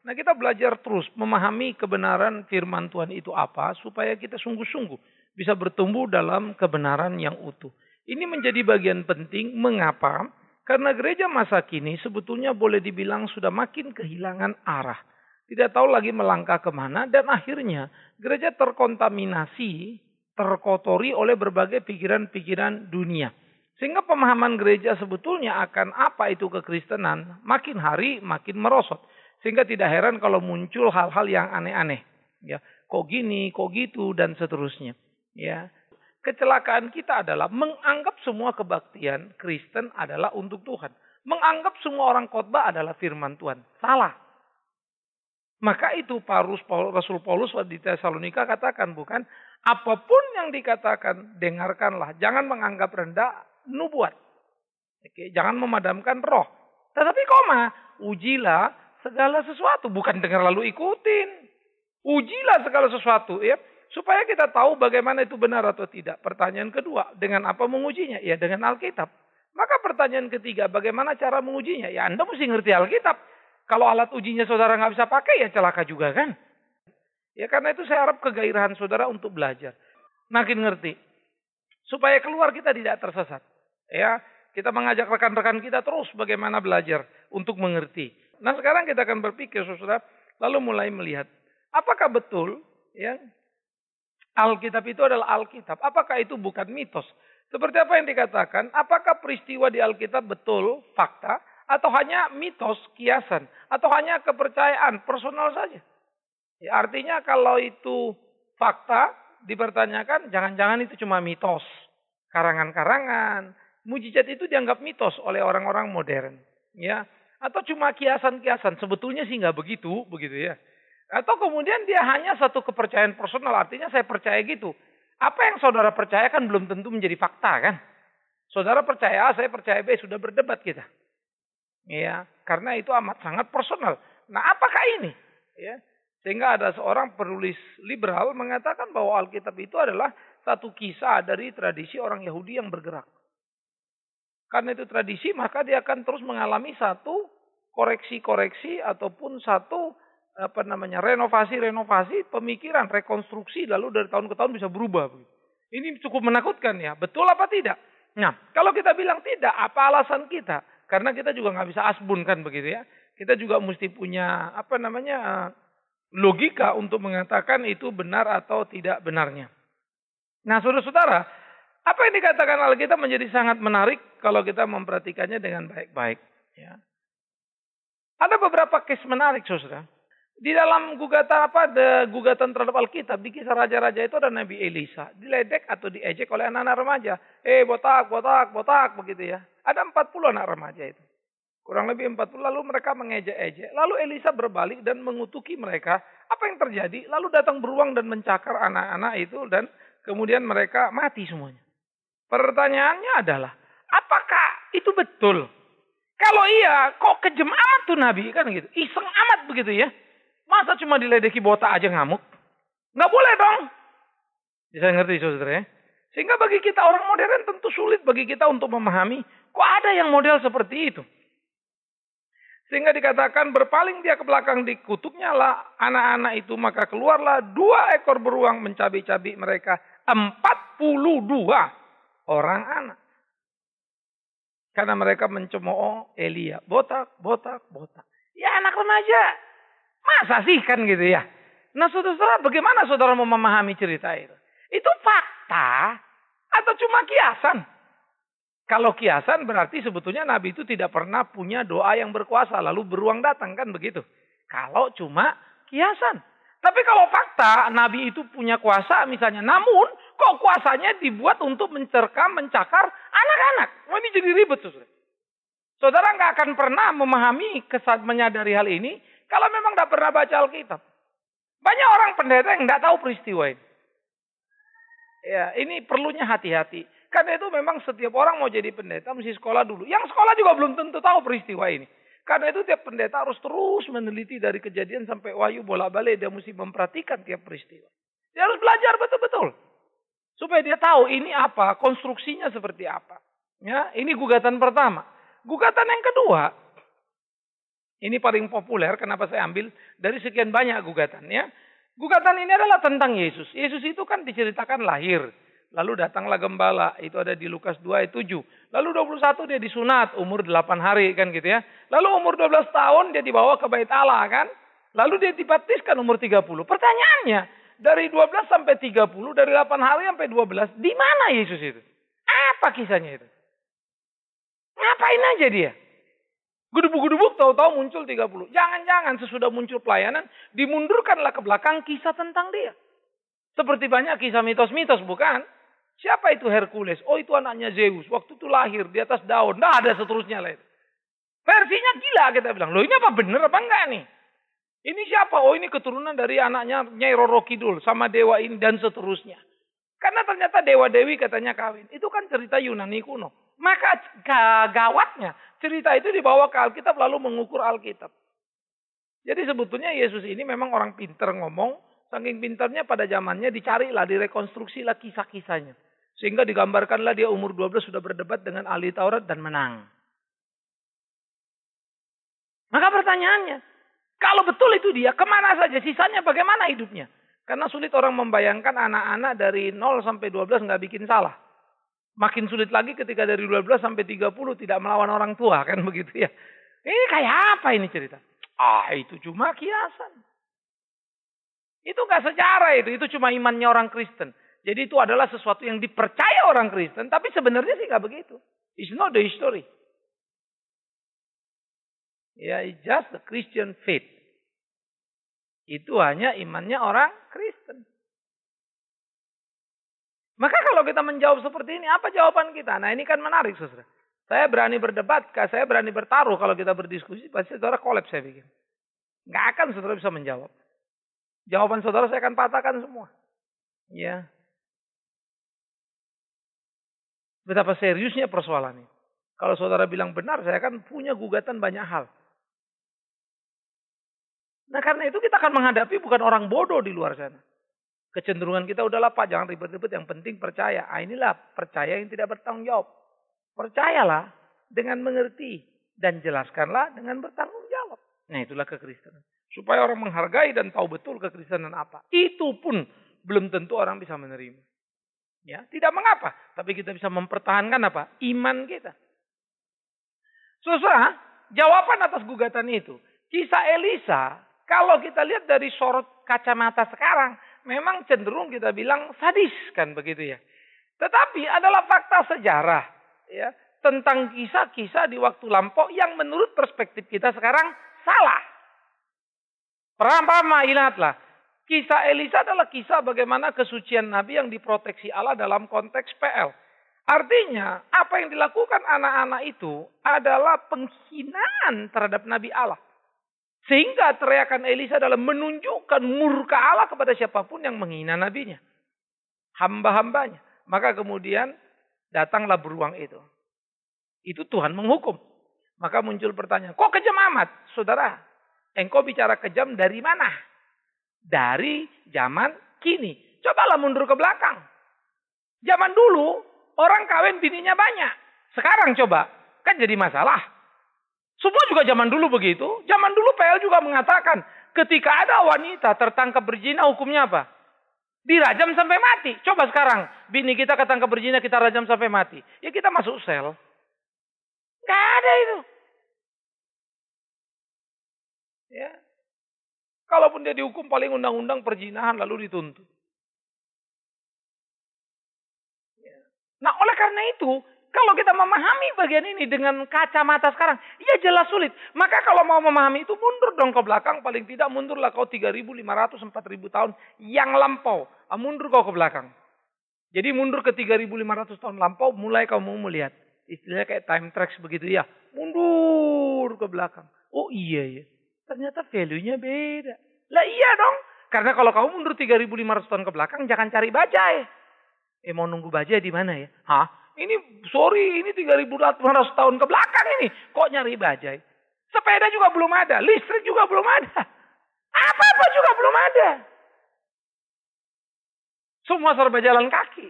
Nah, kita belajar terus memahami kebenaran firman Tuhan itu apa supaya kita sungguh-sungguh bisa bertumbuh dalam kebenaran yang utuh. Ini menjadi bagian penting. Mengapa? Karena gereja masa kini sebetulnya boleh dibilang sudah makin kehilangan arah. Tidak tahu lagi melangkah kemana, dan akhirnya gereja terkontaminasi, terkotori oleh berbagai pikiran-pikiran dunia. Sehingga pemahaman gereja sebetulnya akan apa itu kekristenan makin hari makin merosot. Sehingga tidak heran kalau muncul hal-hal yang aneh-aneh. Ya, kok gini, kok gitu, dan seterusnya. Ya, kecelakaan kita adalah menganggap semua kebaktian Kristen adalah untuk Tuhan. Menganggap semua orang khotbah adalah firman Tuhan. Salah. Maka itu Rasul Paulus di Tesalonika katakan, bukan? Apapun yang dikatakan, dengarkanlah. Jangan menganggap rendah nubuat. Oke, jangan memadamkan roh. Tetapi ujilah segala sesuatu. Bukan dengar lalu ikutin. Ujilah segala sesuatu, ya. Supaya kita tahu bagaimana itu benar atau tidak. Pertanyaan kedua, dengan apa mengujinya? Ya, dengan Alkitab. Maka pertanyaan ketiga, bagaimana cara mengujinya? Ya, Anda mesti ngerti Alkitab. Kalau alat ujinya saudara nggak bisa pakai, ya celaka juga kan. Ya, karena itu saya harap kegairahan saudara untuk belajar. Makin ngerti. Supaya keluar kita tidak tersesat. Ya, kita mengajak rekan-rekan kita terus bagaimana belajar untuk mengerti. Nah, sekarang kita akan berpikir saudara, lalu mulai melihat. Apakah betul ya Alkitab itu adalah Alkitab? Apakah itu bukan mitos? Seperti apa yang dikatakan, apakah peristiwa di Alkitab betul fakta? Atau hanya mitos, kiasan. Atau hanya kepercayaan, personal saja. Ya, artinya kalau itu fakta, dipertanyakan, jangan-jangan itu cuma mitos. Karangan-karangan. Mujizat itu dianggap mitos oleh orang-orang modern. Ya, atau cuma kiasan-kiasan. Sebetulnya sih nggak begitu ya. Atau kemudian dia hanya satu kepercayaan personal. Artinya saya percaya gitu. Apa yang saudara percaya kan belum tentu menjadi fakta kan. Saudara percaya A, saya percaya B, sudah berdebat kita. Ya, karena itu amat sangat personal. Nah, apakah ini? Ya, sehingga ada seorang penulis liberal mengatakan bahwa Alkitab itu adalah satu kisah dari tradisi orang Yahudi yang bergerak. Karena itu tradisi, maka dia akan terus mengalami satu koreksi-koreksi ataupun satu renovasi pemikiran, rekonstruksi, lalu dari tahun ke tahun bisa berubah. Ini cukup menakutkan ya. Betul apa tidak? Nah, kalau kita bilang tidak, apa alasan kita? Karena kita juga nggak bisa asbun kan begitu ya. Kita juga mesti punya logika untuk mengatakan itu benar atau tidak benarnya. Nah, saudara-saudara, apa yang dikatakan Alkitab menjadi sangat menarik kalau kita memperhatikannya dengan baik-baik. Ya. Ada beberapa case menarik, saudara. Di dalam gugatan terhadap Alkitab, di kisah raja-raja itu ada Nabi Elisa. Diledek atau diejek oleh anak-anak remaja. Botak, begitu ya. Ada 40 anak remaja itu. Kurang lebih 40, lalu mereka mengejek-ejek. Lalu Elisa berbalik dan mengutuki mereka. Apa yang terjadi? Lalu datang beruang dan mencakar anak-anak itu. Dan kemudian mereka mati semuanya. Pertanyaannya adalah, apakah itu betul? Kalau iya, kok kejem amat tuh Nabi? Kan gitu. Iseng amat begitu ya. Masa cuma diledeki botak aja ngamuk? Nggak boleh dong. Bisa ngerti saudara ya? Sehingga bagi kita orang modern tentu sulit bagi kita untuk memahami. Kok ada yang model seperti itu? Sehingga dikatakan berpaling dia ke belakang, dikutuknya lah anak-anak itu. Maka keluarlah 2 ekor beruang mencabik-cabik mereka. 42 orang anak. Karena mereka mencemooh Elia. Botak. Ya anak remaja. Masa sih kan gitu ya. Nah saudara, bagaimana saudara mau memahami cerita itu? Itu fakta atau cuma kiasan? Kalau kiasan berarti sebetulnya Nabi itu tidak pernah punya doa yang berkuasa. Lalu beruang datang kan begitu. Kalau cuma kiasan. Tapi kalau fakta Nabi itu punya kuasa misalnya. Namun kok kuasanya dibuat untuk mencakar anak-anak. Wah, ini jadi ribet saudara. Saudara nggak akan pernah memahami menyadari hal ini. Kalau memang tidak pernah baca Alkitab. Banyak orang pendeta yang tidak tahu peristiwa ini. Ya, ini perlunya hati-hati. Karena itu memang setiap orang mau jadi pendeta mesti sekolah dulu. Yang sekolah juga belum tentu tahu peristiwa ini. Karena itu tiap pendeta harus terus meneliti dari Kejadian sampai Wahyu bolak-balik. Dia mesti memperhatikan tiap peristiwa. Dia harus belajar betul-betul. Supaya dia tahu ini apa, konstruksinya seperti apa. Ya, ini gugatan pertama. Gugatan yang kedua. Ini paling populer, kenapa saya ambil dari sekian banyak gugatan ya. Gugatan ini adalah tentang Yesus. Yesus itu kan diceritakan lahir. Lalu datanglah gembala, itu ada di Lukas 2 ayat 7. Lalu 21 dia disunat, umur 8 hari kan gitu ya. Lalu umur 12 tahun dia dibawa ke bait Allah kan. Lalu dia dibaptiskan umur 30. Pertanyaannya, dari 12 sampai 30, dari 8 hari sampai 12, di mana Yesus itu? Apa kisahnya itu? Ngapain aja dia? Gudubuk-gudubuk tahu-tahu muncul 30. Jangan-jangan sesudah muncul pelayanan, dimundurkanlah ke belakang kisah tentang dia. Seperti banyak kisah mitos-mitos, bukan? Siapa itu Hercules? Oh, itu anaknya Zeus. Waktu itu lahir di atas daun. Nah, ada seterusnya lah itu. Versinya gila kita bilang. Loh, ini apa bener apa enggak nih? Ini siapa? Oh, ini keturunan dari anaknya Nyai Roro Kidul sama dewa ini dan seterusnya. Karena ternyata dewa-dewi katanya kawin. Itu kan cerita Yunani kuno. Maka gawatnya cerita itu dibawa ke Alkitab lalu mengukur Alkitab. Jadi sebetulnya Yesus ini memang orang pinter ngomong. Saking pintarnya pada zamannya dicarilah, direkonstruksilah kisah-kisahnya. Sehingga digambarkanlah dia umur 12 sudah berdebat dengan ahli Taurat dan menang. Maka pertanyaannya, kalau betul itu dia, kemana saja? Sisanya bagaimana hidupnya? Karena sulit orang membayangkan anak-anak dari 0 sampai 12 nggak bikin salah. Makin sulit lagi ketika dari 12 sampai 30 tidak melawan orang tua, kan begitu ya. Ini kayak apa ini cerita? Itu cuma kiasan. Itu nggak sejarah itu cuma imannya orang Kristen. Jadi itu adalah sesuatu yang dipercaya orang Kristen, tapi sebenarnya sih nggak begitu. It's not the history. Ya, it's just the Christian faith. Itu hanya imannya orang Kristen. Maka kalau kita menjawab seperti ini, apa jawaban kita? Nah, ini kan menarik, saudara. Saya berani berdebat, saya berani bertaruh kalau kita berdiskusi, pasti saudara kolaps saya pikir. Nggak akan saudara bisa menjawab. Jawaban saudara saya akan patahkan semua. Ya. Betapa seriusnya persoalan ini. Kalau saudara bilang benar, saya akan punya gugatan banyak hal. Nah, karena itu kita akan menghadapi bukan orang bodoh di luar sana. Kecenderungan kita udahlah Pak, jangan ribet-ribet, yang penting percaya. Inilah percaya yang tidak bertanggung jawab. Percayalah dengan mengerti dan jelaskanlah dengan bertanggung jawab. Nah, itulah kekristenan. Supaya orang menghargai dan tahu betul kekristenan apa. Itu pun belum tentu orang bisa menerima. Ya, tidak mengapa, tapi kita bisa mempertahankan apa? Iman kita. Saudara, jawaban atas gugatan itu, kisah Elisa, kalau kita lihat dari sorot kacamata sekarang, memang cenderung kita bilang sadis kan begitu ya. Tetapi adalah fakta sejarah ya tentang kisah-kisah di waktu lampau yang menurut perspektif kita sekarang salah. Pertama, ingatlah, kisah Elisa adalah kisah bagaimana kesucian Nabi yang diproteksi Allah dalam konteks PL. Artinya, apa yang dilakukan anak-anak itu adalah penghinaan terhadap Nabi Allah. Sehingga teriakan Elisa adalah menunjukkan murka Allah kepada siapapun yang menghina nabinya. Hamba-hambanya. Maka kemudian datanglah beruang itu. Itu Tuhan menghukum. Maka muncul pertanyaan, kok kejam amat? Saudara, engkau bicara kejam dari mana? Dari zaman kini. Cobalah mundur ke belakang. Zaman dulu, orang kawin bininya banyak. Sekarang coba, kan jadi masalah. Semua juga zaman dulu begitu. Zaman dulu PL juga mengatakan, ketika ada wanita tertangkap berzina, hukumnya apa? Dirajam sampai mati. Coba sekarang, bini kita ketangkap berzina, kita rajam sampai mati. Ya kita masuk sel. Gak ada itu. Ya. Kalaupun dia dihukum paling undang-undang perzinahan lalu dituntut. Ya. Nah, oleh karena itu, kalau kita memahami bagian ini dengan kacamata sekarang, ya jelas sulit. Maka kalau mau memahami itu, mundur dong ke belakang. Paling tidak mundurlah kau 3.500, 4.000 tahun yang lampau. Mundur kau ke belakang. Jadi mundur ke 3.500 tahun lampau, mulai kau mau melihat. Istilahnya kayak time tracks begitu ya. Mundur ke belakang. Oh iya ya. Ternyata value-nya beda. Lah iya dong. Karena kalau kamu mundur 3.500 tahun ke belakang, jangan cari bajai. Mau nunggu bajai di mana ya? Hah? Ini 3.400 tahun ke belakang ini. Kok nyari bajai? Sepeda juga belum ada. Listrik juga belum ada. Apa-apa juga belum ada. Semua serba jalan kaki.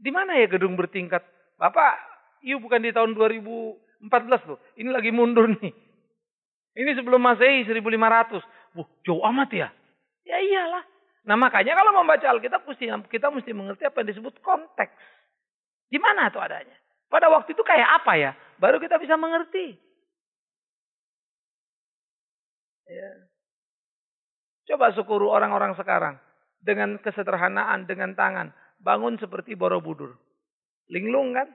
Di mana ya gedung bertingkat? Bapak, bukan di tahun 2014 loh. Ini lagi mundur nih. Ini sebelum Masehi 1500. Jauh amat ya? Ya iyalah. Nah makanya kalau membaca Alkitab kita mesti mengerti apa yang disebut konteks. Di mana itu adanya? Pada waktu itu kayak apa ya? Baru kita bisa mengerti. Ya. Coba syukuru orang-orang sekarang. Dengan kesederhanaan, dengan tangan. Bangun seperti Borobudur. Linglung kan?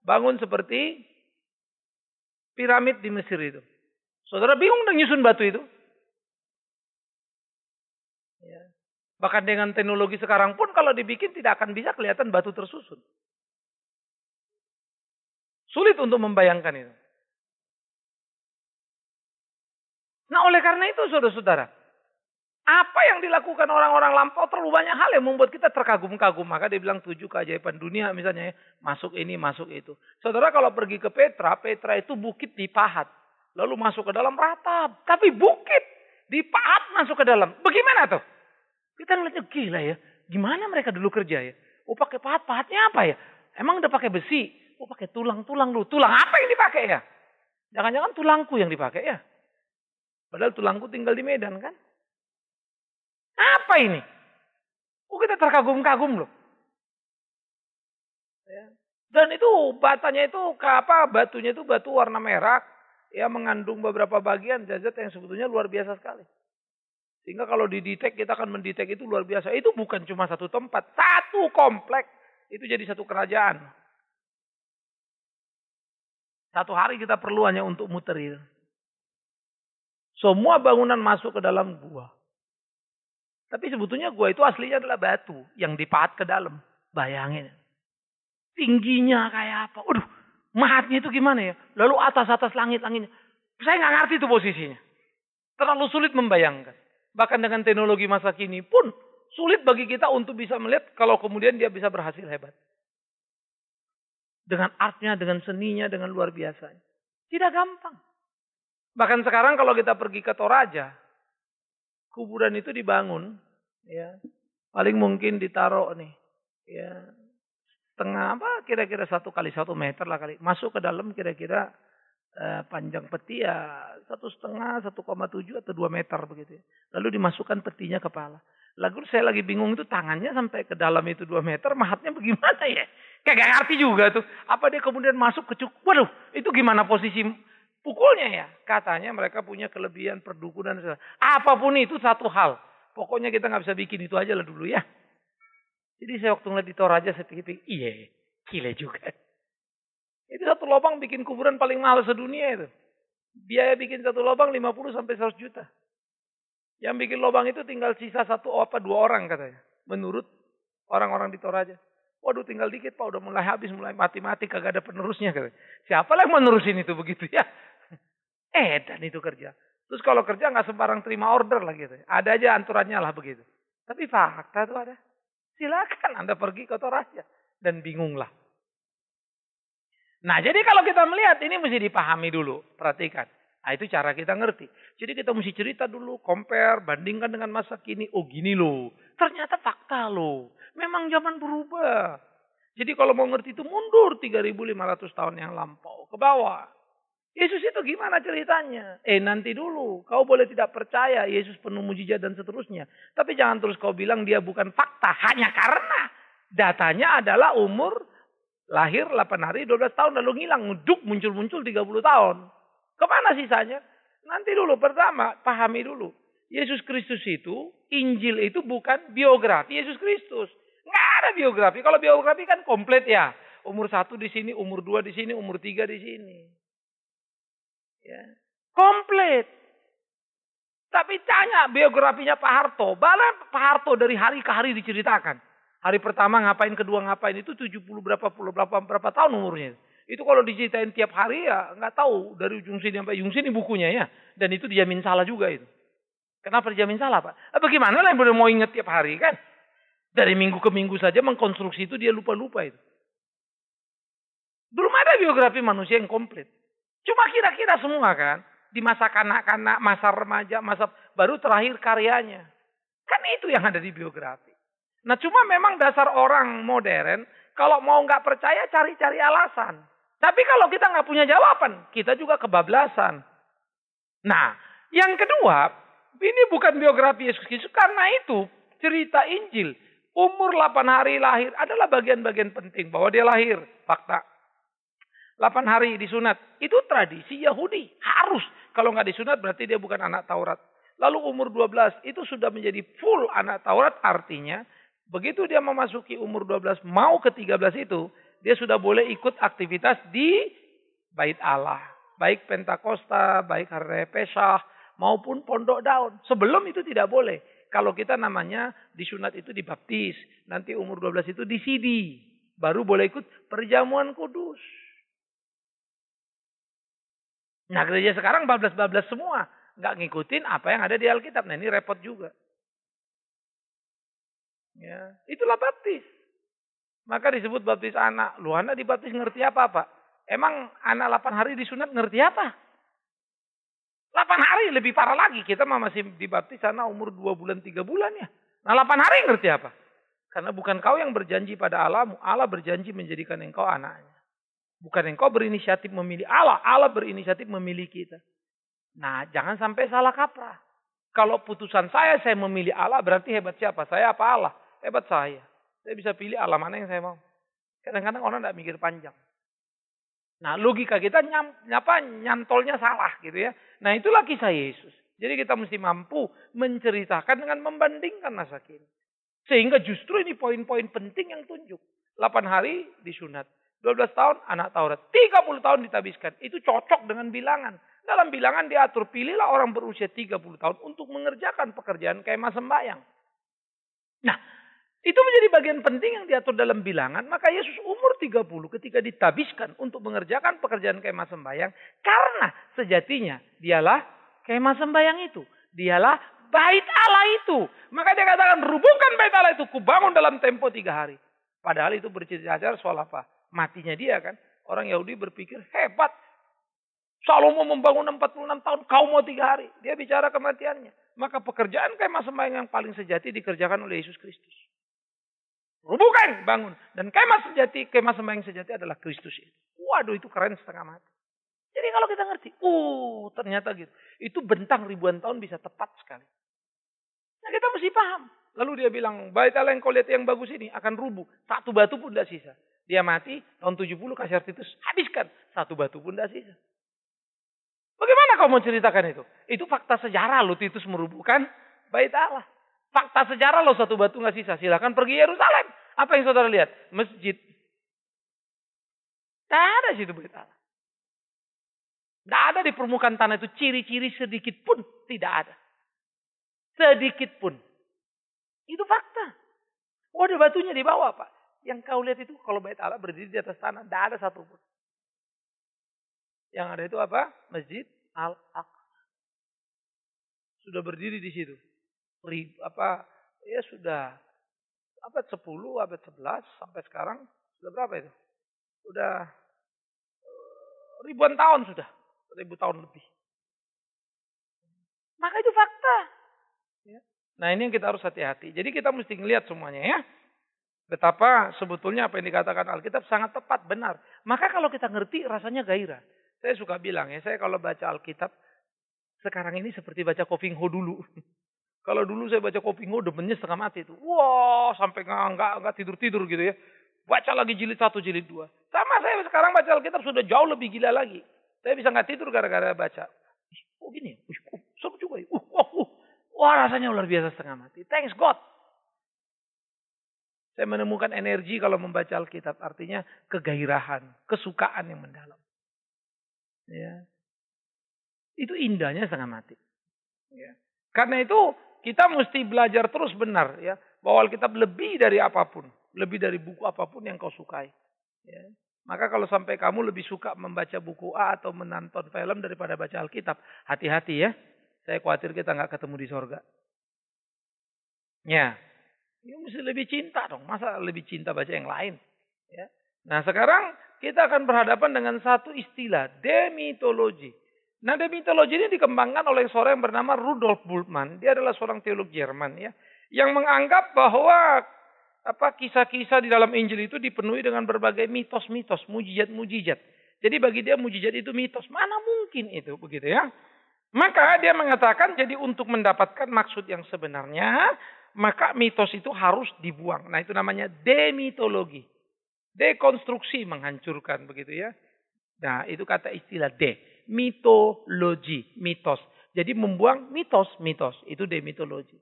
Bangun seperti piramid di Mesir itu. Saudara bingung dengan nyusun batu itu? Ya. Bahkan dengan teknologi sekarang pun kalau dibikin tidak akan bisa kelihatan batu tersusun. Sulit untuk membayangkan itu. Nah oleh karena itu saudara-saudara. Apa yang dilakukan orang-orang lampau terlalu banyak hal yang membuat kita terkagum-kagum. Maka dia bilang 7 keajaiban dunia misalnya ya. Masuk ini, masuk itu. Saudara kalau pergi ke Petra itu bukit dipahat. Lalu masuk ke dalam ratap. Tapi bukit dipahat masuk ke dalam. Bagaimana tuh? Kita ngeliatnya gila ya. Gimana mereka dulu kerja ya? Oh pakai pahat, pahatnya apa ya? Emang udah pakai besi? Oh pakai tulang-tulang dulu. Tulang apa yang dipakai ya? Jangan-jangan tulangku yang dipakai ya? Padahal tulangku tinggal di Medan kan? Apa ini? Oh kita terkagum-kagum loh. Ya. Dan itu batanya itu batunya itu batu warna merah. Ya mengandung beberapa bagian zat yang sebetulnya luar biasa sekali. Sehingga kalau didetek kita akan mendetek itu luar biasa. Itu bukan cuma satu tempat. Satu komplek. Itu jadi satu kerajaan. Satu hari kita perlu hanya untuk muter itu. Semua bangunan masuk ke dalam gua. Tapi sebetulnya gua itu aslinya adalah batu. Yang dipahat ke dalam. Bayangin. Tingginya kayak apa. Waduh. Mahatnya itu gimana ya? Lalu atas-atas langit-langitnya. Saya nggak ngerti itu posisinya. Terlalu sulit membayangkan. Bahkan dengan teknologi masa kini pun sulit bagi kita untuk bisa melihat kalau kemudian dia bisa berhasil hebat. Dengan artnya, dengan seninya, dengan luar biasanya. Tidak gampang. Bahkan sekarang kalau kita pergi ke Toraja, kuburan itu dibangun. Ya, paling mungkin ditaruh nih. Ya, setengah kira-kira 1 kali 1 meter lah kali. Masuk ke dalam kira-kira panjang peti ya 1,5, 1,7 atau 2 meter begitu. Lalu dimasukkan petinya kepala. Lalu saya lagi bingung itu tangannya sampai ke dalam itu 2 meter, mahatnya bagaimana ya? Kayak gak ngerti juga tuh. Apa dia kemudian masuk ke waduh, itu gimana posisi pukulnya ya? Katanya mereka punya kelebihan perdukunan. Apapun itu satu hal. Pokoknya kita nggak bisa bikin itu aja lah dulu ya. Jadi saya waktu ngeliat di Toraja saya pikir, iya, gila juga. Itu satu lubang bikin kuburan paling mahal sedunia itu. Biaya bikin satu lubang 50 sampai 100 juta. Yang bikin lubang itu tinggal sisa 1 2 orang katanya. Menurut orang-orang di Toraja. Waduh tinggal dikit Pak, udah mulai habis, mulai mati-mati, kagak ada penerusnya katanya. Siapa yang menerusin itu begitu ya? Dan itu kerja. Terus kalau kerja nggak sembarang terima order lah gitu. Ada aja aturannya lah begitu. Tapi fakta tuh ada. Silakan Anda pergi ke Toraja. Dan bingunglah. Nah jadi kalau kita melihat ini mesti dipahami dulu. Perhatikan. Nah itu cara kita ngerti. Jadi kita mesti cerita dulu. Compare. Bandingkan dengan masa kini. Oh gini loh. Ternyata fakta loh. Memang zaman berubah. Jadi kalau mau ngerti itu mundur 3.500 tahun yang lampau. Ke bawah. Yesus itu gimana ceritanya? Nanti dulu. Kau boleh tidak percaya Yesus penuh mujizat dan seterusnya. Tapi jangan terus kau bilang dia bukan fakta. Hanya karena datanya adalah umur lahir 8 hari 12 tahun. Lalu ngilang. Ngeduk muncul-muncul 30 tahun. Kemana sisanya? Nanti dulu. Pertama pahami dulu. Yesus Kristus itu, Injil itu bukan biografi Yesus Kristus. Nggak ada biografi. Kalau biografi kan komplit ya. Umur 1 di sini, umur 2 di sini, umur 3 di sini. Ya. Komplit. Tapi tanya biografinya Pak Harto. Bahkan Pak Harto dari hari ke hari diceritakan. Hari pertama ngapain, kedua ngapain, itu 70 berapa tahun umurnya. Itu kalau diceritain tiap hari ya nggak tahu. Dari ujung sini sampai ujung sini bukunya ya. Dan itu dijamin salah juga itu. Kenapa dijamin salah Pak? Bagaimana lah yang boleh mau ingat tiap hari kan? Dari minggu ke minggu saja mengkonstruksi itu dia lupa-lupa itu. Belum ada biografi manusia yang komplit. Cuma kira-kira semua kan. Di masa kanak-kanak, masa remaja, masa baru terakhir karyanya. Kan itu yang ada di biografi. Nah cuma memang dasar orang modern. Kalau mau nggak percaya cari-cari alasan. Tapi kalau kita nggak punya jawaban. Kita juga kebablasan. Nah yang kedua, ini bukan biografi Yesus Kristus. Karena itu cerita Injil. Umur 8 hari lahir adalah bagian-bagian penting. Bahwa dia lahir. Fakta. 8 hari disunat. Itu tradisi Yahudi. Harus. Kalau nggak disunat berarti dia bukan anak Taurat. Lalu umur 12 itu sudah menjadi full anak Taurat. Artinya begitu dia memasuki umur 12 mau ke 13 itu. Dia sudah boleh ikut aktivitas di Bait Allah. Baik Pentakosta, baik Hari Raya Pesah, maupun Pondok Daun. Sebelum itu tidak boleh. Kalau kita namanya disunat itu dibaptis. Nanti umur 12 itu disidi. Baru boleh ikut perjamuan kudus. Nah gereja sekarang bablas-bablas semua. Nggak ngikutin apa yang ada di Alkitab. Nah ini repot juga. Ya, itulah baptis. Maka disebut baptis anak. Lu anak dibaptis ngerti apa Pak? Emang anak 8 hari disunat ngerti apa? 8 hari lebih parah lagi. Kita masih dibaptis anak umur 2 bulan 3 bulan ya. Nah 8 hari ngerti apa? Karena bukan kau yang berjanji pada Allahmu. Allah berjanji menjadikan engkau anaknya. Bukan engkau berinisiatif memilih Allah. Allah berinisiatif memilih kita. Nah jangan sampai salah kaprah. Kalau putusan saya memilih Allah berarti hebat siapa? Saya apa Allah? Hebat saya. Saya bisa pilih Allah mana yang saya mau. Kadang-kadang orang tidak mikir panjang. Nah logika kita nyantolnya salah gitu ya. Nah itulah kisah Yesus. Jadi kita mesti mampu menceritakan dengan membandingkan masa kini. Sehingga justru ini poin-poin penting yang tunjuk. 8 hari disunat. 12 tahun anak Taurat. 30 tahun ditabiskan. Itu cocok dengan bilangan. Dalam bilangan diatur pilihlah orang berusia 30 tahun untuk mengerjakan pekerjaan kemah sembahyang. Nah itu menjadi bagian penting yang diatur dalam bilangan. Maka Yesus umur 30 ketika ditabiskan untuk mengerjakan pekerjaan kemah sembahyang. Karena sejatinya dialah kemah sembahyang itu. Dialah bait Allah itu. Maka dia katakan rubuhkan bait Allah itu. Kubangun dalam tempo 3 hari. Padahal itu bercerita soal apa? Matinya dia kan. Orang Yahudi berpikir hebat. Salomo membangun 46 tahun. Kau mau 3 hari. Dia bicara kematiannya. Maka pekerjaan kemah sembahyang yang paling sejati dikerjakan oleh Yesus Kristus. Rubuhkan, bangun. Dan kemah sembahyang sejati adalah Kristus itu. Waduh itu keren setengah mati. Jadi kalau kita ngerti, ternyata gitu. Itu bentang ribuan tahun bisa tepat sekali. Nah kita mesti paham. Lalu dia bilang, bait Allah yang kau lihat yang bagus ini akan rubuh. 1 batu pun tidak sisa. Dia mati, tahun 70 kasih Titus, habiskan. 1 batu pun tidak sisa. Bagaimana kau mau ceritakan itu? Itu fakta sejarah loh Titus merubuhkan bait Allah. Fakta sejarah loh 1 batu nggak sisa. Silakan pergi Yerusalem. Apa yang saudara lihat? Masjid. Tidak ada situ bait Allah. Tidak ada di permukaan tanah itu ciri-ciri sedikit pun. Tidak ada. Sedikit pun. Itu fakta. Oh ada batunya di bawah Pak. Yang kau lihat itu kalau bait Allah berdiri di atas tanah. Tidak ada satupun. Yang ada itu apa? Masjid Al-Aqsa. Sudah berdiri di situ. Ya sudah abad 10, abad 11 sampai sekarang sudah berapa itu? Sudah ribuan tahun sudah, 1000 tahun lebih. Maka itu fakta. Ya. Nah ini yang kita harus hati-hati. Jadi kita mesti ngelihat semuanya ya. Betapa sebetulnya apa yang dikatakan Alkitab sangat tepat, benar. Maka kalau kita ngerti rasanya gairah. Saya suka bilang ya, saya kalau baca Alkitab sekarang ini seperti baca Kopingho dulu. Kalau dulu saya baca Kopingho demennya setengah mati itu. Wah, sampai nggak tidur-tidur gitu ya. Baca lagi jilid 1, jilid 2. Sama saya sekarang baca Alkitab sudah jauh lebih gila lagi. Saya bisa nggak tidur gara-gara baca. Oh gini, seru juga ya. Wah rasanya luar biasa setengah mati. Thanks God. Saya menemukan energi kalau membaca Alkitab. Artinya kegairahan, kesukaan yang mendalam. Ya. Itu indahnya setengah mati. Ya. Karena itu kita mesti belajar terus benar ya. Bahwa Alkitab lebih dari apapun. Lebih dari buku apapun yang kau sukai. Ya. Maka kalau sampai kamu lebih suka membaca buku A atau menonton film daripada baca Alkitab. Hati-hati ya. Saya khawatir kita nggak ketemu di sorga. Ya. Ya mesti lebih cinta dong. Masa lebih cinta baca yang lain. Ya. Nah sekarang kita akan berhadapan dengan satu istilah. Demitologi. Nah, demitologi ini dikembangkan oleh seorang yang bernama Rudolf Bultmann. Dia adalah seorang teolog Jerman ya, yang menganggap bahwa kisah-kisah di dalam Injil itu dipenuhi dengan berbagai mitos-mitos, mujizat-mujizat. Jadi bagi dia mujizat itu mitos. Mana mungkin itu begitu ya? Maka dia mengatakan jadi untuk mendapatkan maksud yang sebenarnya, maka mitos itu harus dibuang. Nah itu namanya demitologi. Dekonstruksi, menghancurkan begitu ya. Nah itu kata istilah mitologi, mitos. Jadi membuang mitos. Itu demitologi.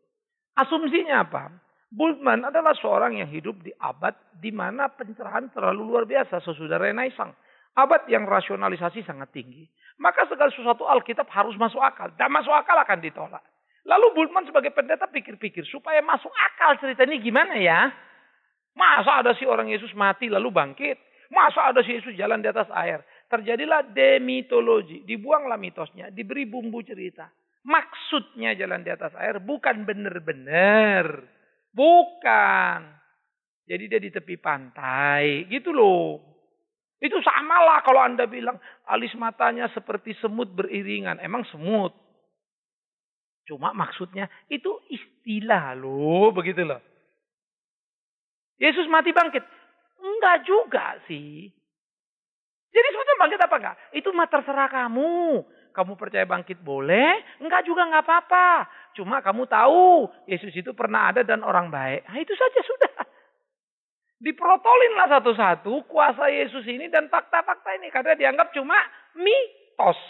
Asumsinya apa? Bultmann adalah seorang yang hidup di abad di mana pencerahan terlalu luar biasa sesudah Renaissance. Abad yang rasionalisasi sangat tinggi. Maka segala sesuatu Alkitab harus masuk akal. Dan masuk akal akan ditolak. Lalu Bultmann sebagai pendeta pikir-pikir. Supaya masuk akal cerita ini gimana ya? Masa ada si orang Yesus mati lalu bangkit? Masa ada si Yesus jalan di atas air? Terjadilah demitologi. Dibuanglah mitosnya. Diberi bumbu cerita. Maksudnya jalan di atas air bukan benar-benar. Bukan. Jadi dia di tepi pantai. Gitu loh. Itu samalah kalau Anda bilang alis matanya seperti semut beriringan. Emang semut. Cuma maksudnya itu istilah loh. Begitu loh. Yesus mati bangkit. Enggak juga sih. Jadi sebetulnya bangkit apa enggak? Itu mah terserah kamu. Kamu percaya bangkit boleh. Enggak juga enggak apa-apa. Cuma kamu tahu Yesus itu pernah ada dan orang baik. Nah itu saja sudah. Diprotolinlah satu-satu kuasa Yesus ini dan fakta-fakta ini. Karena dianggap cuma mitos.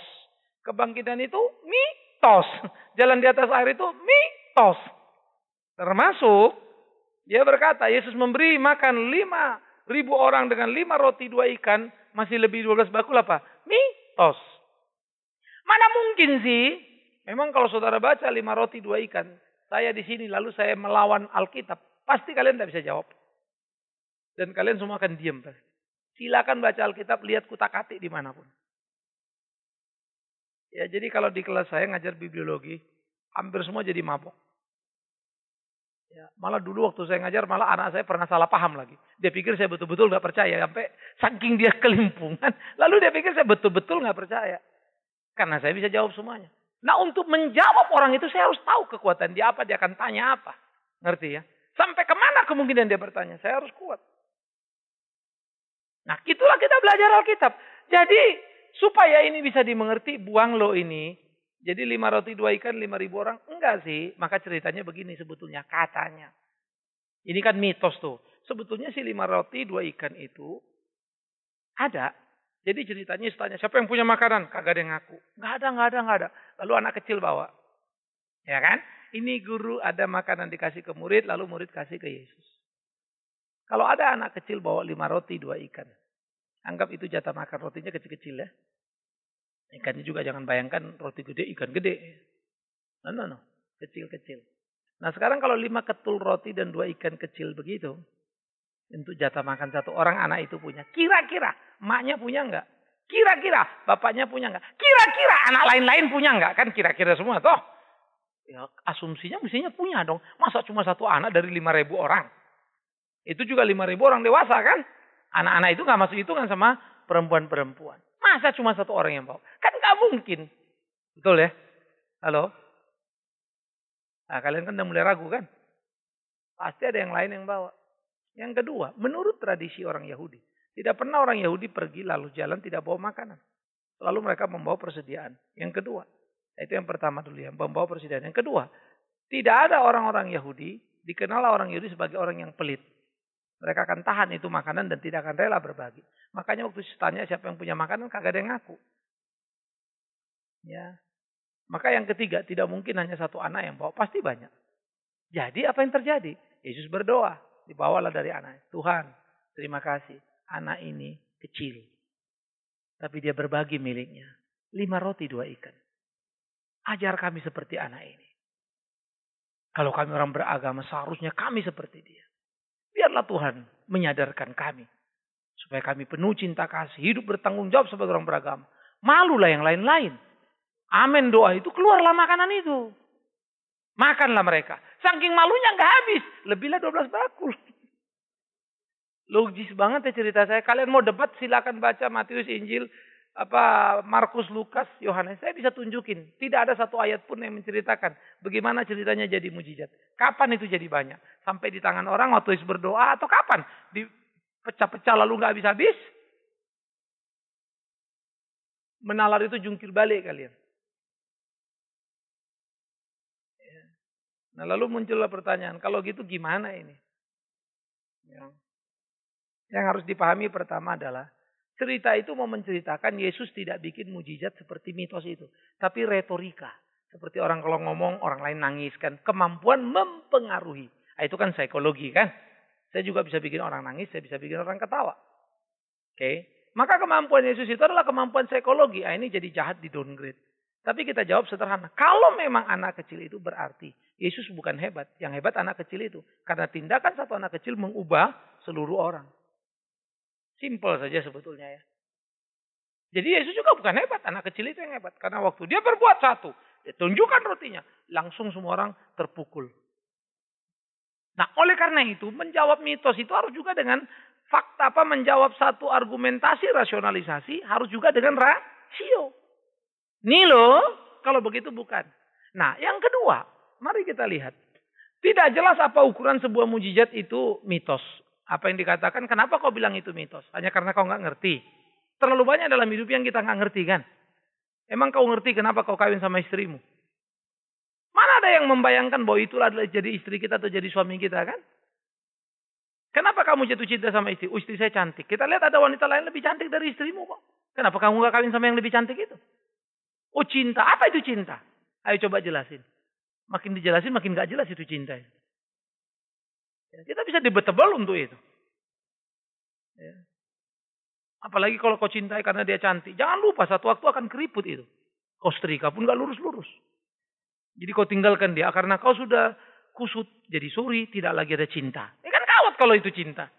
Kebangkitan itu mitos. Jalan di atas air itu mitos. Termasuk dia berkata Yesus memberi makan 5.000 orang dengan 5 roti 2 ikan. Masih lebih 12 bakul apa? Mitos. Mana mungkin sih? Memang kalau saudara baca 5 roti 2 ikan. Saya di sini lalu saya melawan Alkitab. Pasti kalian tidak bisa jawab. Dan kalian semua akan diam. Silakan baca Alkitab, lihat kutak-katik dimanapun. Ya, jadi kalau di kelas saya ngajar bibliologi, hampir semua jadi mabok. Ya, malah dulu waktu saya ngajar, malah anak saya pernah salah paham lagi. Dia pikir saya betul-betul nggak percaya, sampai saking dia kelimpungan. Lalu dia pikir saya betul-betul nggak percaya, karena saya bisa jawab semuanya. Nah, untuk menjawab orang itu saya harus tahu kekuatan dia apa, dia akan tanya apa, ngerti ya? Sampai kemana kemungkinan dia bertanya? Saya harus kuat. Nah, itulah kita belajar Alkitab. Jadi, supaya ini bisa dimengerti, buang lo ini. Jadi 5 roti 2 ikan 5.000 orang. Enggak sih. Maka ceritanya begini sebetulnya. Katanya. Ini kan mitos tuh. Sebetulnya si 5 roti 2 ikan itu ada. Jadi ceritanya tanya, siapa yang punya makanan? Kagak ada yang ngaku. Enggak ada. Lalu anak kecil bawa. Ya kan? Ini guru ada makanan dikasih ke murid, lalu murid kasih ke Yesus. Kalau ada anak kecil bawa 5 roti 2 ikan. Anggap itu jatah makan, rotinya kecil-kecil ya. Ikannya juga jangan bayangkan roti gede, ikan gede. No. Kecil-kecil. Nah sekarang kalau 5 ketul roti dan 2 ikan kecil begitu. Untuk jatah makan satu orang, anak itu punya. Kira-kira maknya punya enggak? Kira-kira bapaknya punya enggak? Kira-kira anak lain-lain punya enggak? Kan kira-kira semua toh. Ya, asumsinya mestinya punya dong. Masa cuma satu anak dari 5.000 orang? Itu juga 5.000 orang dewasa kan? Anak-anak itu gak masuk hitungan sama perempuan-perempuan. Masa cuma satu orang yang bawa? Kan gak mungkin. Betul ya? Halo? Nah kalian kan udah mulai ragu kan? Pasti ada yang lain yang bawa. Yang kedua, menurut tradisi orang Yahudi. Tidak pernah orang Yahudi pergi lalu jalan tidak bawa makanan. Selalu mereka membawa persediaan. Yang kedua, itu yang pertama dulu ya, membawa persediaan. Yang kedua, tidak ada orang-orang Yahudi, dikenal orang Yahudi sebagai orang yang pelit. Mereka akan tahan itu makanan dan tidak akan rela berbagi. Makanya waktu tanya siapa yang punya makanan, kagak ada yang ngaku. Ya. Maka yang ketiga, tidak mungkin hanya satu anak yang bawa, pasti banyak. Jadi apa yang terjadi? Yesus berdoa, dibawalah dari anak. Tuhan, terima kasih. Anak ini kecil. Tapi dia berbagi miliknya. 5 roti 2 ikan. Ajar kami seperti anak ini. Kalau kami orang beragama, seharusnya kami seperti dia. Biarlah Tuhan menyadarkan kami. Supaya kami penuh cinta kasih. Hidup bertanggung jawab sebagai orang beragama. Malulah yang lain-lain. Amin doa itu. Keluarlah makanan itu. Makanlah mereka. Saking malunya gak habis. Lebihlah 12 bakul. Logis banget ya cerita saya. Kalian mau debat silakan baca Matius, Injil. Markus, Lukas, Yohanes. Saya bisa tunjukin. Tidak ada satu ayat pun yang menceritakan. Bagaimana ceritanya jadi mujizat. Kapan itu jadi banyak. Sampai di tangan orang waktu Yesus berdoa. Atau kapan. Dipecah-pecah lalu gak habis-habis. Menalar itu jungkir balik kalian. Nah lalu muncullah pertanyaan, kalau gitu gimana ini? Yang harus dipahami pertama adalah, cerita itu mau menceritakan Yesus tidak bikin mujizat seperti mitos itu. Tapi retorika. Seperti orang kalau ngomong, orang lain nangis kan. Kemampuan mempengaruhi. Nah, itu kan psikologi kan. Saya juga bisa bikin orang nangis, saya bisa bikin orang ketawa. Oke. Maka kemampuan Yesus itu adalah kemampuan psikologi. Nah, ini jadi jahat di downgrade. Tapi kita jawab sederhana. Kalau memang anak kecil itu berarti Yesus bukan hebat. Yang hebat anak kecil itu. Karena tindakan satu anak kecil mengubah seluruh orang. Simpel saja sebetulnya ya. Jadi Yesus juga bukan hebat. Anak kecil itu yang hebat. Karena waktu dia berbuat satu. Dia tunjukkan rotinya. Langsung semua orang terpukul. Nah oleh karena itu menjawab mitos itu harus juga dengan fakta apa. Menjawab satu argumentasi rasionalisasi. Harus juga dengan rasio. Nih loh. Kalau begitu bukan. Nah yang kedua. Mari kita lihat. Tidak jelas apa ukuran sebuah mujizat itu mitos. Apa yang dikatakan, kenapa kau bilang itu mitos? Hanya karena kau nggak ngerti. Terlalu banyak dalam hidup yang kita nggak ngerti kan? Emang kau ngerti kenapa kau kawin sama istrimu? Mana ada yang membayangkan bahwa itulah adalah jadi istri kita atau jadi suami kita kan? Kenapa kamu jatuh cinta sama istri? Oh, istri saya cantik. Kita lihat ada wanita lain lebih cantik dari istrimu kok. Kenapa kamu nggak kawin sama yang lebih cantik itu? Oh cinta, apa itu cinta? Ayo coba jelasin. Makin dijelasin makin nggak jelas itu cinta. Kita bisa debatable untuk itu. Ya. Apalagi kalau kau cintai karena dia cantik. Jangan lupa satu waktu akan keriput itu. Kau setrika pun gak lurus-lurus. Jadi kau tinggalkan dia karena kau sudah kusut. Jadi suri tidak lagi ada cinta. Ini kan kawat kalau itu cinta.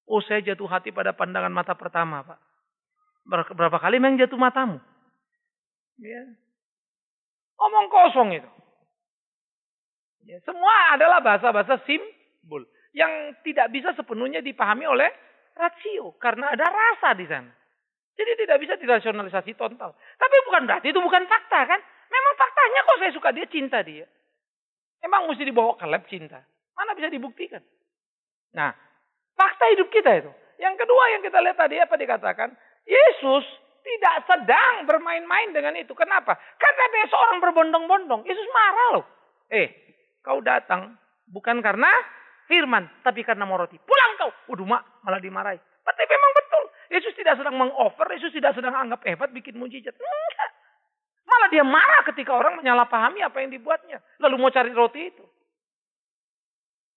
Oh saya jatuh hati pada pandangan mata pertama Pak. Berapa kali memang jatuh matamu? Ya. Omong kosong itu. Ya, semua adalah bahasa-bahasa simbol yang tidak bisa sepenuhnya dipahami oleh rasio karena ada rasa di sana. Jadi tidak bisa dirasionalisasi total. Tapi bukan berarti itu bukan fakta kan? Memang faktanya kok saya suka dia, cinta dia. Emang mesti dibawa ke lab cinta. Mana bisa dibuktikan? Nah, fakta hidup kita itu. Yang kedua yang kita lihat tadi apa dikatakan? Yesus tidak sedang bermain-main dengan itu. Kenapa? Karena besok orang berbondong-bondong. Yesus marah loh. Kau datang bukan karena firman, tapi karena mau roti. Pulang kau. Waduh mak, malah dimarahi. Tapi memang betul. Yesus tidak sedang meng-offer, Yesus tidak sedang anggap hebat bikin mujizat. Enggak. Malah dia marah ketika orang menyalahpahami apa yang dibuatnya. Lalu mau cari roti itu.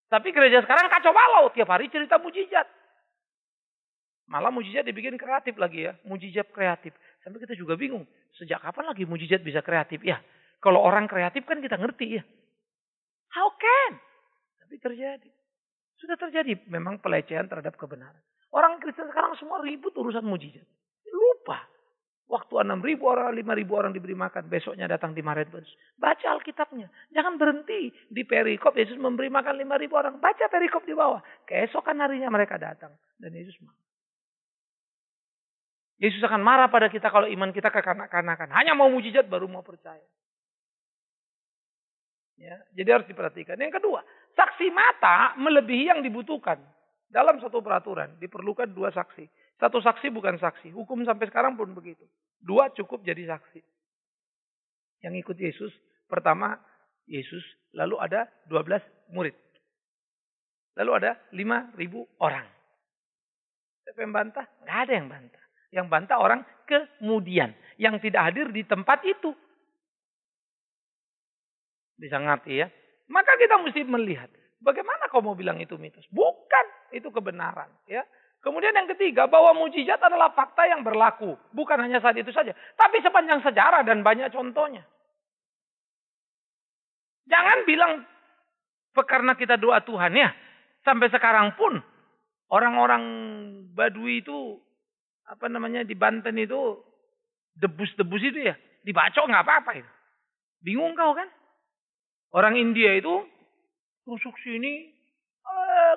Tapi gereja sekarang kacau balau. Tiap hari cerita mujizat. Malah mujizat dibikin kreatif lagi ya. Mujizat kreatif. Sampai kita juga bingung. Sejak kapan lagi mujizat bisa kreatif? Ya, kalau orang kreatif kan kita ngerti ya. How can? Tapi terjadi. Sudah terjadi memang pelecehan terhadap kebenaran. Orang Kristen sekarang semua ribut urusan mujizat. Lupa. Waktu 6.000 orang, 5.000 orang diberi makan. Besoknya datang dimarahin terus. Baca Alkitabnya. Jangan berhenti. Di perikop Yesus memberi makan 5.000 orang. Baca perikop di bawah. Keesokan harinya mereka datang. Dan Yesus marah. Yesus akan marah pada kita kalau iman kita kekanak-kanakan. Hanya mau mujizat baru mau percaya. Ya, jadi harus diperhatikan. Yang kedua, saksi mata melebihi yang dibutuhkan. Dalam satu peraturan diperlukan 2 saksi. Satu saksi bukan saksi. Hukum sampai sekarang pun begitu. 2 cukup jadi saksi. Yang ikut Yesus, pertama Yesus, lalu ada 12 murid. Lalu ada 5.000 orang. Siapa yang bantah? Nggak ada yang bantah. Yang bantah orang kemudian. Yang tidak hadir di tempat itu. Bisa ngerti ya. Maka kita mesti melihat. Bagaimana kau mau bilang itu mitos? Bukan. Itu kebenaran. Ya. Kemudian yang ketiga. Bahwa mujizat adalah fakta yang berlaku. Bukan hanya saat itu saja. Tapi sepanjang sejarah dan banyak contohnya. Jangan bilang. Karena kita doa Tuhan ya. Sampai sekarang pun. Orang-orang Badui itu. Apa namanya di Banten itu. Debus-debus itu ya. Dibacok nggak apa-apa itu. Bingung kau kan? Orang India itu tusuk sini,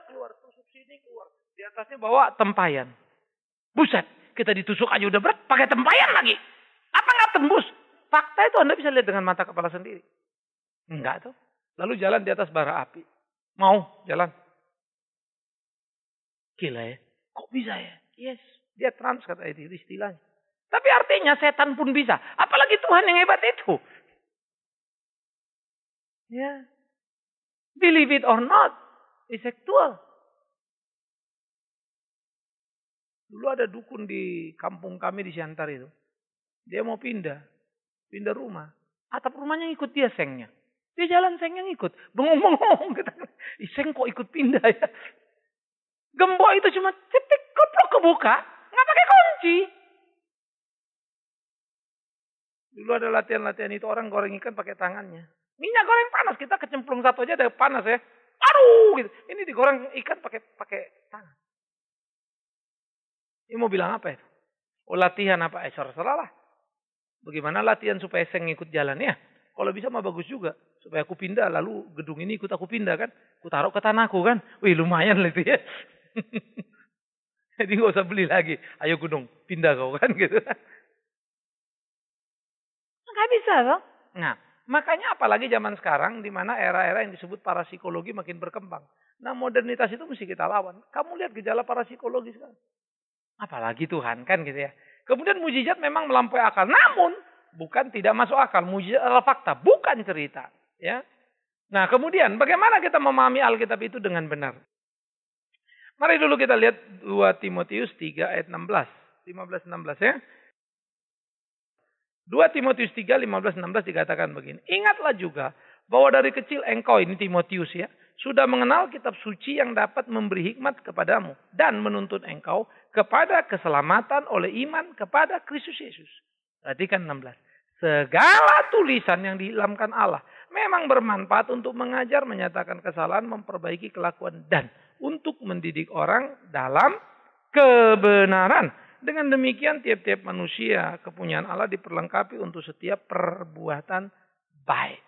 keluar, tusuk sini, keluar. Di atasnya bawa tempayan. Buset, kita ditusuk aja udah berat, pakai tempayan lagi. Apa nggak tembus? Fakta itu Anda bisa lihat dengan mata kepala sendiri. Enggak tuh. Lalu jalan di atas bara api. Mau jalan. Gila ya. Kok bisa ya? Yes. Dia trans kata itu istilahnya. Tapi artinya setan pun bisa. Apalagi Tuhan yang hebat itu. Ya. Believe it or not, biseksual. Dulu ada dukun di kampung kami di Siantar itu. Dia mau pindah rumah. Atap rumahnya ngikut dia sengnya. Dia jalan sengnya ngikut. Bengong-bengong. Seng kok ikut pindah ya. Gembok itu cuma cetek keplok kebuka. Nggak pakai kunci. Dulu ada latihan-latihan itu orang goreng ikan pakai tangannya. Minyak goreng panas. Kita kecemplung satu aja ada panas ya. Aduh gitu. Ini digoreng ikan pakai tangan. Ini mau bilang apa ya? Oh latihan apa? Serah lah. Bagaimana latihan supaya seng ngikut jalan ya? Kalau bisa mah bagus juga. Supaya aku pindah, lalu gedung ini ikut aku pindah kan. Aku taruh ke tanahku kan. Wih lumayan lah itu ya. Jadi gak usah beli lagi. Ayo gedung, pindah kau kan gitu. Nggak bisa loh. Nah, makanya apalagi zaman sekarang di mana era-era yang disebut parapsikologi makin berkembang. Nah modernitas itu mesti kita lawan. Kamu lihat gejala parapsikologi sekarang. Apalagi Tuhan kan gitu ya. Kemudian mujizat memang melampaui akal. Namun bukan tidak masuk akal. Mujizat adalah fakta. Bukan cerita. Ya. Nah kemudian bagaimana kita memahami Alkitab itu dengan benar. Mari dulu kita lihat 2 Timotius 3 ayat 16. 15-16 ya. 2 Timotius 3, 15-16 dikatakan begini. Ingatlah juga bahwa dari kecil engkau, ini Timotius ya, sudah mengenal kitab suci yang dapat memberi hikmat kepadamu dan menuntun engkau kepada keselamatan oleh iman kepada Kristus Yesus. Perhatikan 16. Segala tulisan yang diilhamkan Allah memang bermanfaat untuk mengajar, menyatakan kesalahan, memperbaiki kelakuan dan untuk mendidik orang dalam kebenaran. Dengan demikian tiap-tiap manusia kepunyaan Allah diperlengkapi untuk setiap perbuatan baik.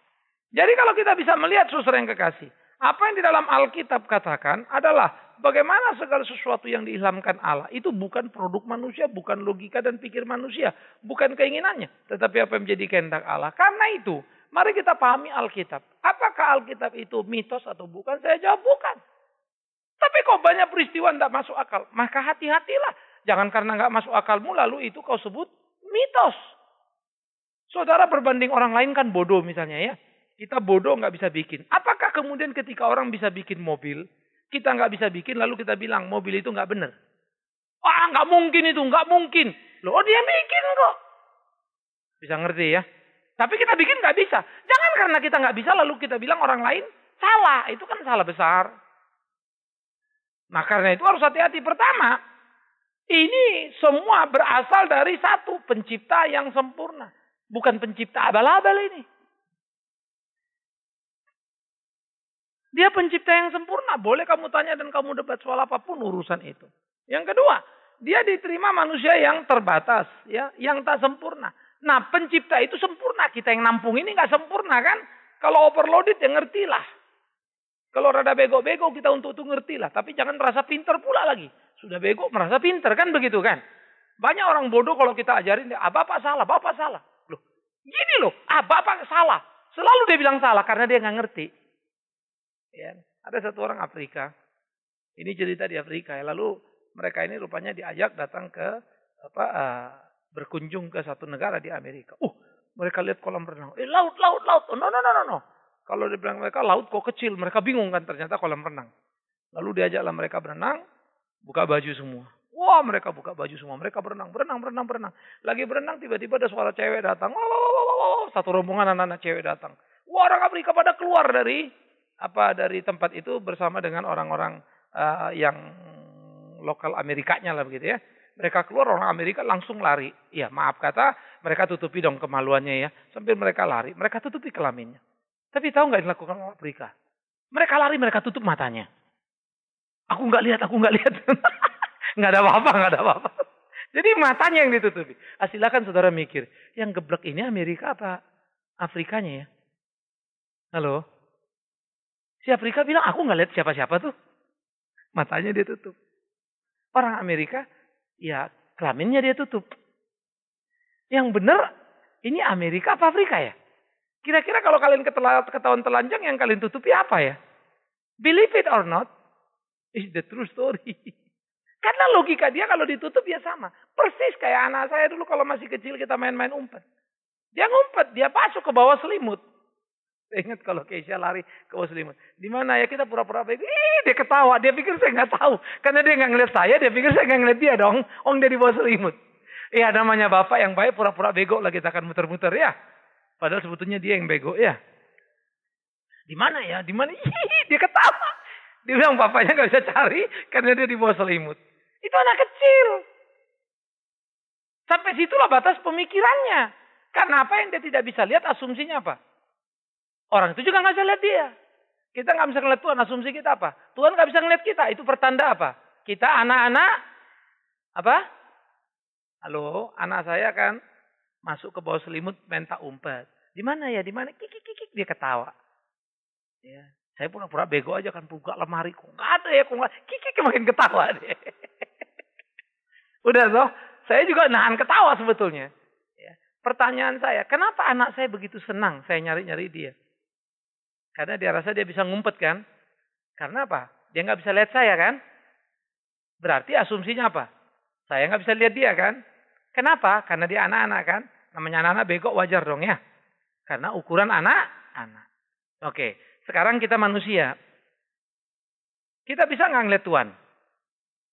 Jadi kalau kita bisa melihat saudara yang kekasih, apa yang di dalam Alkitab katakan adalah bagaimana segala sesuatu yang diilhamkan Allah itu bukan produk manusia, bukan logika dan pikir manusia, bukan keinginannya, tetapi apa yang menjadi kehendak Allah. Karena itu, mari kita pahami Alkitab. Apakah Alkitab itu mitos atau bukan? Saya jawab bukan. Tapi kok banyak peristiwa tidak masuk akal, maka hati-hatilah. Jangan karena nggak masuk akalmu lalu itu kau sebut mitos. Saudara berbanding orang lain kan bodoh misalnya ya. Kita bodoh nggak bisa bikin. Apakah kemudian ketika orang bisa bikin mobil, kita nggak bisa bikin lalu kita bilang mobil itu nggak benar? Wah nggak mungkin itu, nggak mungkin. Loh dia bikin kok. Bisa ngerti ya? Tapi kita bikin nggak bisa. Jangan karena kita nggak bisa lalu kita bilang orang lain salah. Itu kan salah besar. Nah karena itu harus hati-hati. Pertama, ini semua berasal dari satu pencipta yang sempurna. Bukan pencipta abal-abal ini. Dia pencipta yang sempurna. Boleh kamu tanya dan kamu debat soal apapun urusan itu. Yang kedua, dia diterima manusia yang terbatas. Ya, yang tak sempurna. Nah pencipta itu sempurna. Kita yang nampung ini gak sempurna kan. Kalau overloaded ya ngertilah. Kalau rada bego-bego kita untuk itu ngertilah. Tapi jangan merasa pinter pula lagi. Sudah bego merasa pinter kan begitu kan. Banyak orang bodoh kalau kita ajarin. Bapak salah, bapak salah. Loh, gini loh. Bapak salah. Selalu dia bilang salah karena dia gak ngerti. Ya, ada satu orang Afrika. Ini cerita di Afrika ya. Lalu mereka ini rupanya diajak datang ke berkunjung ke satu negara di Amerika. Mereka lihat kolam renang. Laut. Oh, no. Kalau dibilang mereka laut kok kecil, mereka bingung kan ternyata kolam renang. Lalu diajaklah mereka berenang, buka baju semua. Wah, mereka buka baju semua. Mereka berenang. Lagi berenang tiba-tiba ada suara cewek datang. Satu rombongan anak-anak cewek datang. Wah, orang Afrika pada keluar dari tempat itu bersama dengan orang-orang yang lokal Amerikanya lah begitu ya. Mereka keluar, orang Amerika langsung lari. Ya maaf kata, mereka tutupi dong kemaluannya ya. Sambil mereka lari, mereka tutupi kelaminnya. Tapi tahu nggak yang dilakukan orang Afrika? Mereka lari, mereka tutup matanya. Aku nggak lihat. Nggak ada apa-apa. Jadi matanya yang ditutupi. Silakan saudara mikir, yang geblek ini Amerika apa Afrikanya ya? Halo? Si Afrika bilang, aku nggak lihat siapa-siapa tuh. Matanya dia tutup. Orang Amerika, ya kelaminnya dia tutup. Yang benar, ini Amerika apa Afrika ya? Kira-kira kalau kalian ketahuan telanjang, yang kalian tutupi apa ya? Believe it or not, is the true story. Karena logika dia kalau ditutup ya sama. Persis kayak anak saya dulu kalau masih kecil kita main-main umpet. Dia ngumpet, dia masuk ke bawah selimut. Saya ingat kalau Keisha lari ke bawah selimut. Di mana ya kita pura-pura bego. Dia ketawa. Dia pikir saya nggak tahu. Karena dia nggak ngeliat saya, dia pikir saya nggak ngeliat dia dong. Dia di bawah selimut. Iya, namanya bapak yang baik pura-pura bego lah kita akan muter-muter ya. Padahal sebetulnya dia yang bego ya. Di mana ya? Di mana? Dia ketawa. Dia bilang bapaknya nggak bisa cari karena dia di bawah selimut. Itu anak kecil. Sampai situlah batas pemikirannya. Karena apa yang dia tidak bisa lihat, asumsinya apa? Orang itu juga nggak bisa lihat dia. Kita nggak bisa ngeliat Tuhan, asumsi kita apa? Tuhan nggak bisa ngeliat kita, itu pertanda apa? Kita anak-anak, apa? Halo, anak saya kan masuk ke bawah selimut, minta umpet. Di mana ya? Di mana? Kik, dia ketawa. Ya, saya pura-pura bego aja kan, buka lemari, kok nggak ada ya, kok nggak? Kik makin ketawa deh. Udah toh, saya juga nahan ketawa sebetulnya. Ya. Pertanyaan saya, kenapa anak saya begitu senang saya nyari-nyari dia? Karena dia rasa dia bisa ngumpet kan? Karena apa? Dia nggak bisa lihat saya kan? Berarti asumsinya apa? Saya nggak bisa lihat dia kan? Kenapa? Karena dia anak-anak kan? Namanya anak-anak bego wajar dong ya. Karena ukuran anak-anak. Oke, sekarang kita manusia. Kita bisa nggak ngeliat Tuhan?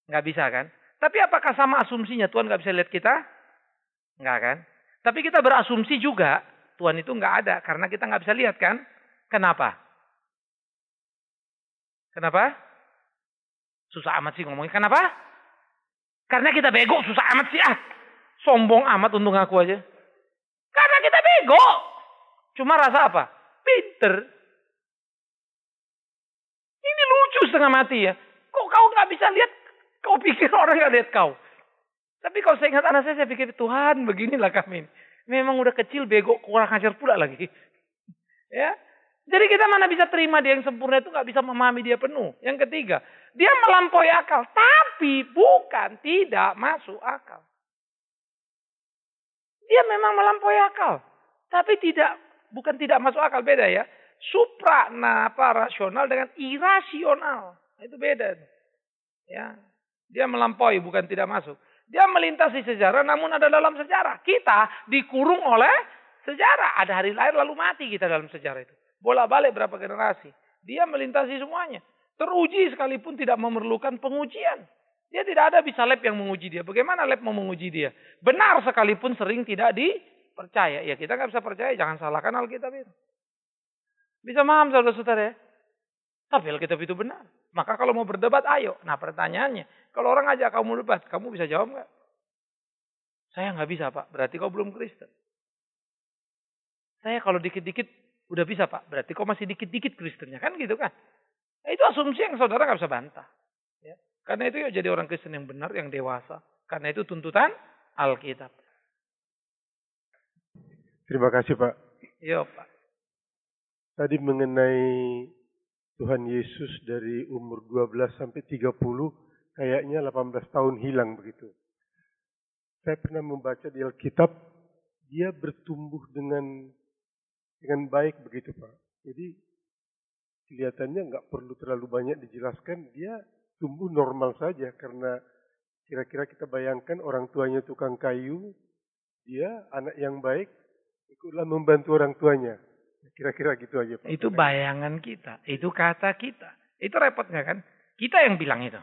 Nggak bisa kan? Tapi apakah sama asumsinya Tuhan nggak bisa lihat kita? Nggak kan? Tapi kita berasumsi juga Tuhan itu nggak ada karena kita nggak bisa lihat kan? Kenapa? Kenapa? Susah amat sih ngomongnya. Kenapa? Karena kita bego, susah amat sih. Sombong amat untuk ngaku aja. Karena kita bego. Cuma rasa apa? Pinter. Ini lucu setengah mati ya. Kok kau nggak bisa lihat? Kau pikir orang nggak lihat kau. Tapi kalau saya ingat anak saya pikir Tuhan beginilah kami. Memang udah kecil bego, kurang ajar pula lagi. Ya. Jadi kita mana bisa terima dia yang sempurna itu nggak bisa memahami dia penuh. Yang ketiga, dia melampaui akal, tapi bukan tidak masuk akal. Dia memang melampaui akal, tapi bukan tidak masuk akal, beda ya. Rasional dengan irasional, itu beda. Ya, dia melampaui bukan tidak masuk. Dia melintasi sejarah, namun ada dalam sejarah. Kita dikurung oleh sejarah. Ada hari lahir lalu mati kita dalam sejarah itu. Bolak-balik berapa generasi. Dia melintasi semuanya. Teruji sekalipun tidak memerlukan pengujian. Dia tidak ada bisa lab yang menguji dia. Bagaimana lab mau menguji dia? Benar sekalipun sering tidak dipercaya. Ya kita nggak bisa percaya. Jangan salahkan Alkitab itu. Bisa paham saudara-saudara ya? Tapi Alkitab itu benar. Maka kalau mau berdebat ayo. Nah pertanyaannya. Kalau orang ajak kamu debat. Kamu bisa jawab nggak? Saya nggak bisa Pak. Berarti kau belum Kristen. Saya kalau dikit-dikit udah bisa Pak, berarti kok masih dikit-dikit Kristennya kan gitu kan? Nah, itu asumsi yang saudara nggak bisa bantah. Ya. Karena itu ya jadi orang Kristen yang benar, yang dewasa. Karena itu tuntutan Alkitab. Terima kasih Pak. Iya Pak. Tadi mengenai Tuhan Yesus dari umur 12 sampai 30, kayaknya 18 tahun hilang begitu. Saya pernah membaca di Alkitab, dia bertumbuh dengan baik begitu Pak. Jadi kelihatannya nggak perlu terlalu banyak dijelaskan, dia tumbuh normal saja karena kira-kira kita bayangkan orang tuanya tukang kayu, dia anak yang baik, ikutlah membantu orang tuanya. Kira-kira gitu aja Pak. Itu bayangan kita, itu kata kita. Itu repot nggak kan? Kita yang bilang itu.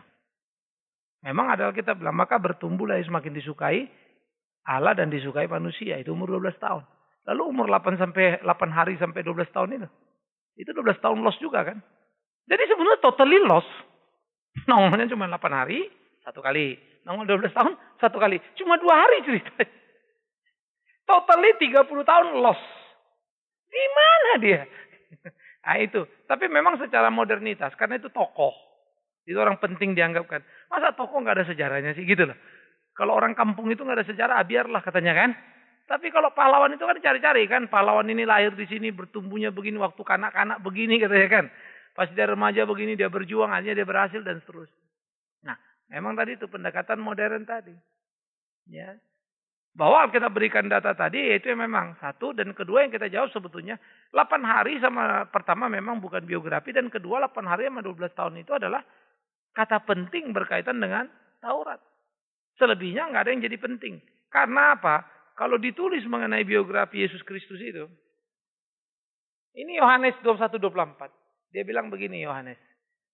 Memang ada Alkitab bilang, maka bertumbuhlah semakin disukai Allah dan disukai manusia. Itu umur 12 tahun. Lalu umur 8 hari sampai 12 tahun itu 12 tahun loss juga kan. Jadi sebenarnya totally loss. Nongolnya cuma 8 hari, 1 kali. Nongol 12 tahun, 1 kali. Cuma 2 hari ceritanya. Totally 30 tahun loss. Di mana dia? Nah itu. Tapi memang secara modernitas, karena itu tokoh. Itu orang penting dianggapkan. Masa tokoh nggak ada sejarahnya sih gitu loh. Kalau orang kampung itu nggak ada sejarah, biarlah katanya kan. Tapi kalau pahlawan itu kan cari-cari kan. Pahlawan ini lahir di sini, bertumbuhnya begini, waktu kanak-kanak begini katanya kan. Pas dia remaja begini, dia berjuang, akhirnya dia berhasil dan seterusnya. Nah, memang tadi itu pendekatan modern tadi. Ya. Bahwa kita berikan data tadi, yaitu yang memang satu. Dan kedua yang kita jawab sebetulnya, 8 hari sama pertama memang bukan biografi. Dan kedua 8 hari sama 12 tahun itu adalah kata penting berkaitan dengan Taurat. Selebihnya nggak ada yang jadi penting. Karena apa? Kalau ditulis mengenai biografi Yesus Kristus itu, Ini Yohanes 21:24. Dia bilang begini Yohanes.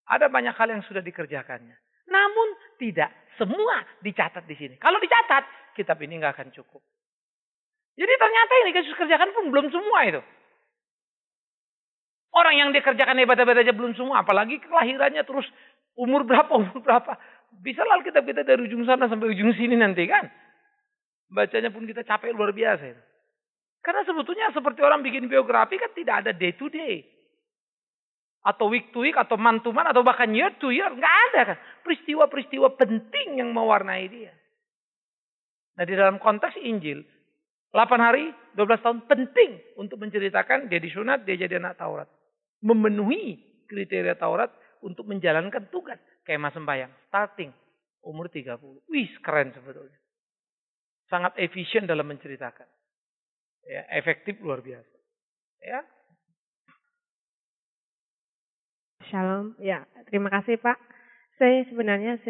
Ada banyak hal yang sudah dikerjakannya. Namun tidak semua dicatat di sini. Kalau dicatat, kitab ini nggak akan cukup. Jadi ternyata yang Yesus kerjakan pun belum semua itu. Orang yang dikerjakan hebat-hebat aja belum semua. Apalagi kelahirannya terus umur berapa. Bisa lah kitab kita dari ujung sana sampai ujung sini nanti kan. Bacanya pun kita capek luar biasa itu. Karena sebetulnya seperti orang bikin biografi kan tidak ada day to day. Atau week to week, atau month to month, atau bahkan year to year. Nggak ada kan. Peristiwa-peristiwa penting yang mewarnai dia. Nah di dalam konteks Injil, 8 hari, 12 tahun penting untuk menceritakan dia disunat, dia jadi anak Taurat. Memenuhi kriteria Taurat untuk menjalankan tugas. Kemah sembahyang, starting umur 30. Wih, keren sebetulnya. Sangat efisien dalam menceritakan. Ya, efektif luar biasa. Ya. Shalom. Ya, terima kasih Pak. Saya sebenarnya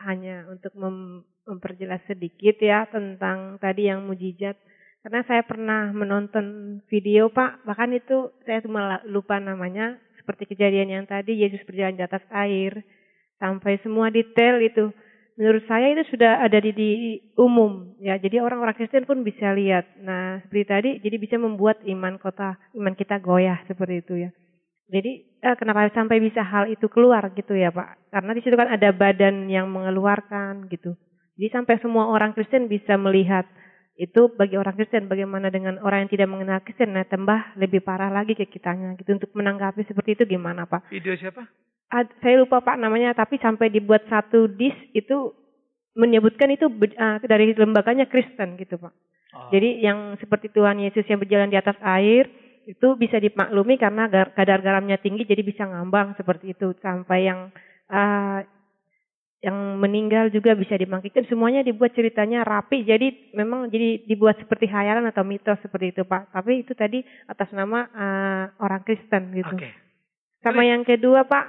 hanya untuk memperjelas sedikit ya tentang tadi yang mujizat. Karena saya pernah menonton video Pak, bahkan itu saya cuma lupa namanya, seperti kejadian yang tadi Yesus berjalan di atas air, sampai semua detail itu. Menurut saya itu sudah ada di umum, ya. Jadi orang-orang Kristen pun bisa lihat. Nah, seperti tadi, jadi bisa membuat iman kita goyah seperti itu ya. Jadi kenapa sampai bisa hal itu keluar gitu ya Pak? Karena di situ kan ada badan yang mengeluarkan gitu. Jadi sampai semua orang Kristen bisa melihat. Itu bagi orang Kristen, bagaimana dengan orang yang tidak mengenal Kristen, nah tambah lebih parah lagi ke kitanya gitu. Untuk menanggapi seperti itu gimana Pak? Video siapa? Saya lupa Pak namanya, tapi sampai dibuat satu disk itu menyebutkan itu dari lembaganya Kristen gitu Pak. Oh. Jadi yang seperti Tuhan Yesus yang berjalan di atas air, itu bisa dimaklumi karena kadar garamnya tinggi jadi bisa ngambang seperti itu. Sampai yang meninggal juga bisa dibangkitkan, semuanya dibuat ceritanya rapi, jadi memang jadi dibuat seperti khayalan atau mitos seperti itu Pak. Tapi itu tadi atas nama orang Kristen gitu. Okay. Sama yang kedua Pak,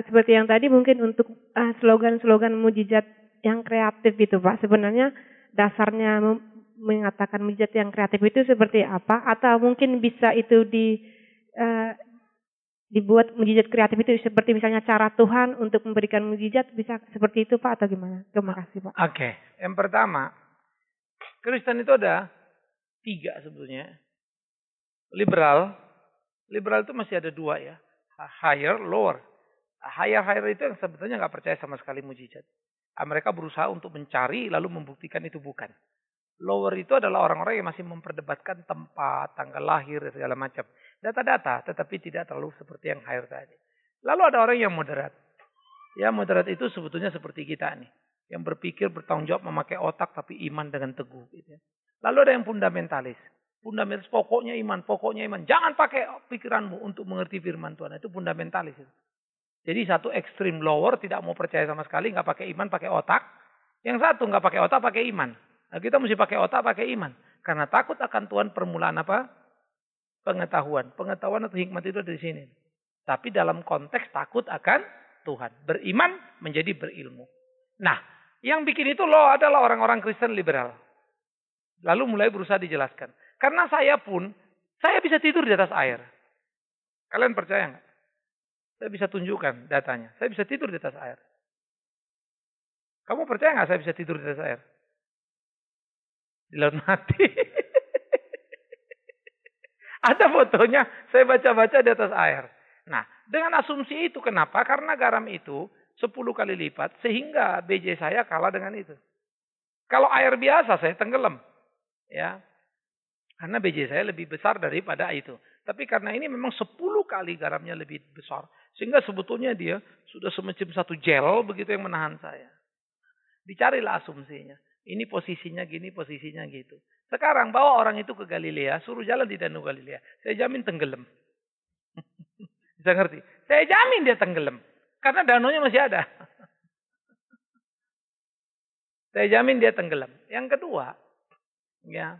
seperti yang tadi mungkin untuk slogan-slogan mujizat yang kreatif itu Pak. Sebenarnya dasarnya mengatakan mujizat yang kreatif itu seperti apa? Atau mungkin bisa itu dibuat mujizat kreatif itu seperti misalnya cara Tuhan untuk memberikan mujizat, bisa seperti itu Pak atau gimana? Terima kasih Pak. Oke. Yang pertama, Kristen itu ada 3 sebetulnya. Liberal itu masih ada 2 ya. Higher, lower. Higher itu yang sebetulnya nggak percaya sama sekali mujizat. Mereka berusaha untuk mencari lalu membuktikan itu bukan. Lower itu adalah orang-orang yang masih memperdebatkan tempat, tanggal lahir, segala macam. Data-data, tetapi tidak terlalu seperti yang higher tadi. Lalu ada orang yang moderat. Ya, moderat itu sebetulnya seperti kita nih. Yang berpikir, bertanggung jawab, memakai otak, tapi iman dengan teguh. Gitu ya. Lalu ada yang fundamentalis. Fundamentalis, pokoknya iman. Jangan pakai pikiranmu untuk mengerti firman Tuhan. Itu fundamentalis. Jadi satu ekstrim lower, tidak mau percaya sama sekali, nggak pakai iman, pakai otak. Yang satu nggak pakai otak, pakai iman. Nah, kita mesti pakai otak, pakai iman. Karena takut akan Tuhan permulaan apa? Pengetahuan. Pengetahuan atau hikmat itu dari sini. Tapi dalam konteks takut akan Tuhan. Beriman menjadi berilmu. Nah, yang bikin itu loh adalah orang-orang Kristen liberal. Lalu mulai berusaha dijelaskan. Karena saya bisa tidur di atas air. Kalian percaya nggak? Saya bisa tunjukkan datanya. Saya bisa tidur di atas air. Kamu percaya nggak saya bisa tidur di atas air? Di laut mati. Ada fotonya, saya baca-baca di atas air. Nah, dengan asumsi itu kenapa? Karena garam itu 10 kali lipat, sehingga BJ saya kalah dengan itu. Kalau air biasa saya tenggelam. Ya, karena BJ saya lebih besar daripada itu. Tapi karena ini memang 10 kali garamnya lebih besar. Sehingga sebetulnya dia sudah semacam satu gel begitu yang menahan saya. Dicarilah asumsinya. Ini posisinya gini, posisinya gitu. Sekarang bawa orang itu ke Galilea, suruh jalan di Danau Galilea. Saya jamin tenggelam. Bisa ngerti? Saya jamin dia tenggelam. Karena danaunya masih ada. Saya jamin dia tenggelam. Yang kedua, ya,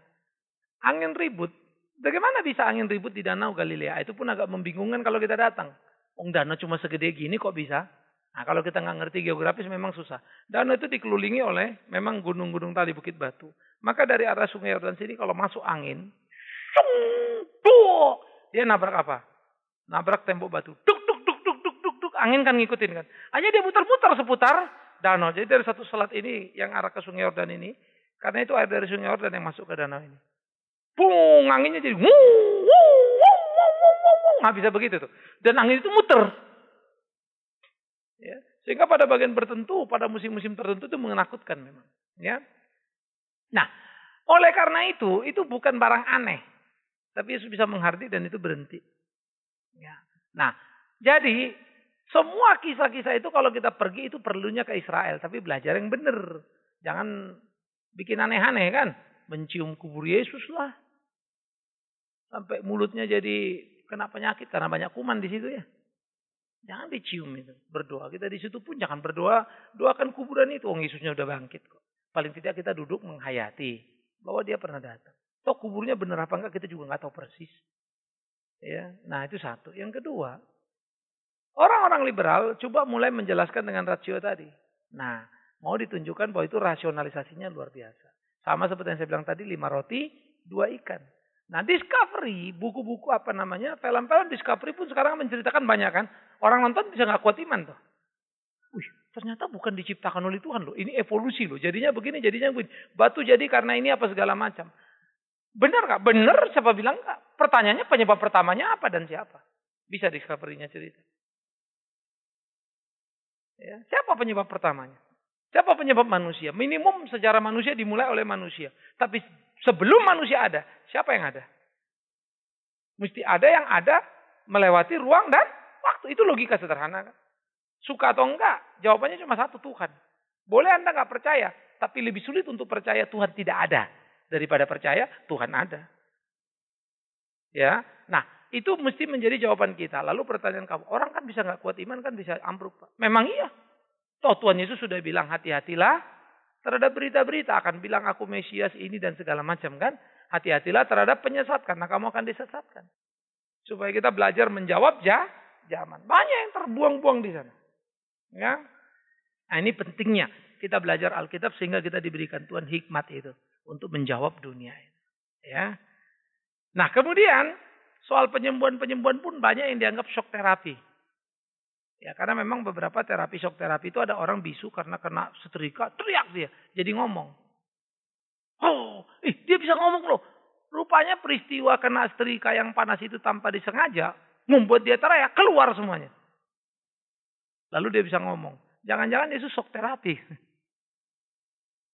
angin ribut. Bagaimana bisa angin ribut di Danau Galilea? Itu pun agak membingungkan kalau kita datang. Danau cuma segede gini kok bisa? Nah, kalau kita nggak ngerti geografis memang susah. Danau itu dikelilingi oleh memang gunung-gunung tali, bukit batu. Maka dari arah Sungai Yordan sini kalau masuk angin, Dia nabrak apa? Nabrak tembok batu. Duk, duk, duk, duk, duk, duk, duk. Angin kan ngikutin kan. Hanya dia muter-muter seputar danau. Jadi dari satu selat ini yang arah ke Sungai Yordan ini. Karena itu air dari Sungai Yordan yang masuk ke danau ini. Bung, anginnya jadi nggak bisa begitu tuh. Dan angin itu muter. Ya. Sehingga pada bagian tertentu, pada musim-musim tertentu itu menakutkan memang. Ya. Nah, oleh karena itu bukan barang aneh. Tapi Yesus bisa menghardik dan itu berhenti. Ya. Nah, jadi semua kisah-kisah itu kalau kita pergi itu perlunya ke Israel. Tapi belajar yang benar. Jangan bikin aneh-aneh kan. Mencium kubur Yesus lah. Sampai mulutnya jadi kena penyakit karena banyak kuman di situ ya. Jangan dicium itu. Berdoa. Kita di situ pun jangan berdoa. Doakan kuburan itu. Oh, Yesusnya udah bangkit kok. Paling tidak kita duduk menghayati. Bahwa dia pernah datang. Toh kuburnya benar apa enggak kita juga nggak tahu persis. Ya. Nah itu satu. Yang kedua. Orang-orang liberal coba mulai menjelaskan dengan rasio tadi. Nah. Mau ditunjukkan bahwa itu rasionalisasinya luar biasa. Sama seperti yang saya bilang tadi. 5 roti, 2 ikan. Nah Discovery, buku-buku apa namanya, film-film Discovery pun sekarang menceritakan banyak kan. Orang nonton bisa gak kuat iman tuh. Wih, ternyata bukan diciptakan oleh Tuhan loh. Ini evolusi loh. Jadinya begini, jadinya begini. Batu jadi karena ini apa segala macam. Benar gak? Benar, siapa bilang gak? Pertanyaannya penyebab pertamanya apa dan siapa? Bisa Discovery-nya cerita. Ya, siapa penyebab pertamanya? Siapa penyebab manusia? Minimum sejarah manusia dimulai oleh manusia. Tapi sebelum manusia ada, siapa yang ada? Mesti ada yang ada melewati ruang dan waktu. Itu logika sederhana kan? Suka atau enggak? Jawabannya cuma satu, Tuhan. Boleh Anda enggak percaya, tapi lebih sulit untuk percaya Tuhan tidak ada daripada percaya Tuhan ada. Ya, nah itu mesti menjadi jawaban kita. Lalu pertanyaan kamu, orang kan bisa enggak kuat iman kan bisa ambruk, Pak. Memang iya. Toh Tuhan Yesus sudah bilang hati-hatilah terhadap berita-berita, akan bilang aku Mesias ini dan segala macam kan. Hati-hatilah terhadap penyesat karena kamu akan disesatkan. Supaya kita belajar menjawab zaman. Banyak yang terbuang-buang di sana. Ya. Nah ini pentingnya kita belajar Alkitab sehingga kita diberikan Tuhan hikmat itu untuk menjawab dunia ini. Ya. Nah kemudian soal penyembuhan-penyembuhan pun banyak yang dianggap shock terapi. Ya karena memang beberapa terapi shock terapi itu ada orang bisu karena kena setrika, teriak dia, jadi ngomong. Oh, dia bisa ngomong loh. Rupanya peristiwa kena setrika yang panas itu tanpa disengaja membuat dia teriak, keluar semuanya. Lalu dia bisa ngomong. Jangan-jangan Yesus shock terapi.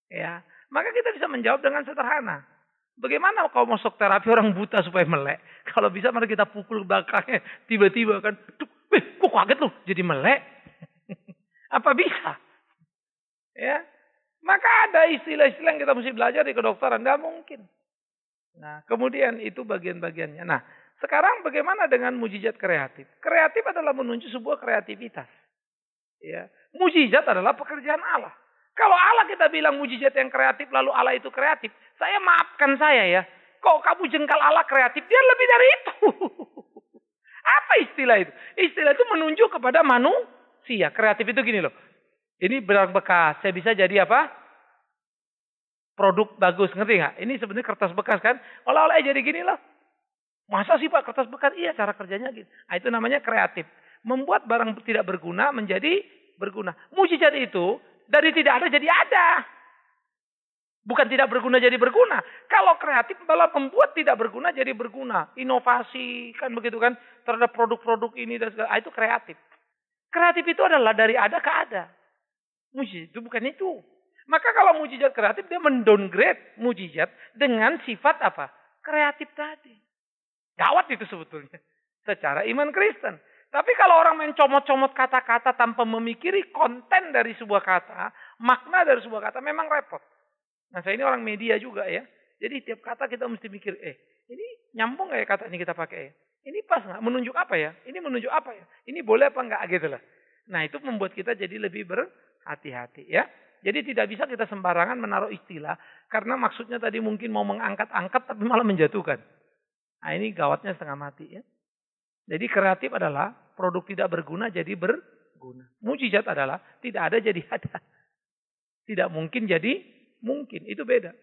Ya, maka kita bisa menjawab dengan sederhana. Bagaimana kalau mau shock terapi orang buta supaya melek? Kalau bisa mari kita pukul belakangnya tiba-tiba kan. Kok kaget loh jadi melek? Apa bisa? Ya, maka ada istilah-istilah yang kita mesti belajar di kedokteran. Tidak mungkin. Nah, kemudian itu bagian-bagiannya. Nah, sekarang bagaimana dengan mujizat kreatif? Kreatif adalah menunjuk sebuah kreativitas. Ya, mujizat adalah pekerjaan Allah. Kalau Allah kita bilang mujizat yang kreatif lalu Allah itu kreatif, saya maafkan saya ya. Kok kamu jengkal Allah kreatif? Dia lebih dari itu. Apa istilah itu? Istilah itu menunjuk kepada manusia. Kreatif itu gini loh. Ini barang bekas. Saya bisa jadi apa? Produk bagus. Ngerti gak? Ini sebenarnya kertas bekas kan. Olah-olah jadi gini loh. Masa sih Pak kertas bekas? Iya cara kerjanya gitu. Nah, itu namanya kreatif. Membuat barang tidak berguna menjadi berguna. Mujizat itu dari tidak ada jadi ada. Bukan tidak berguna jadi berguna. Kalau kreatif malah membuat tidak berguna jadi berguna. Inovasi kan begitu kan. Terhadap produk-produk ini dan segala. Itu kreatif. Kreatif itu adalah dari ada ke ada. Mujizat itu bukan itu. Maka kalau mujizat kreatif dia mendowngrade mujizat dengan sifat apa? Kreatif tadi. Gawat itu sebetulnya. Secara iman Kristen. Tapi kalau orang main comot-comot kata-kata tanpa memikiri konten dari sebuah kata. Makna dari sebuah kata memang repot. Nah saya ini orang media juga ya. Jadi tiap kata kita mesti mikir, ini nyambung gak ya kata ini kita pakai? Ini pas gak? Menunjuk apa ya? Ini menunjuk apa ya? Ini boleh apa enggak gitu lah. Nah itu membuat kita jadi lebih berhati-hati ya. Jadi tidak bisa kita sembarangan menaruh istilah. Karena maksudnya tadi mungkin mau mengangkat-angkat tapi malah menjatuhkan. Nah ini gawatnya setengah mati ya. Jadi kreatif adalah produk tidak berguna jadi berguna. Mujizat adalah tidak ada jadi ada. Tidak mungkin jadi mungkin, itu beda.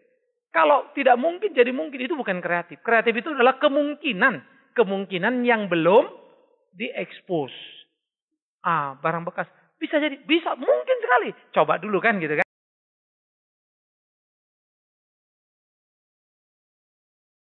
Kalau tidak mungkin jadi mungkin, itu bukan kreatif. Kreatif itu adalah kemungkinan kemungkinan yang belum diekspos. Barang bekas bisa jadi, bisa mungkin sekali. Coba dulu kan gitu kan.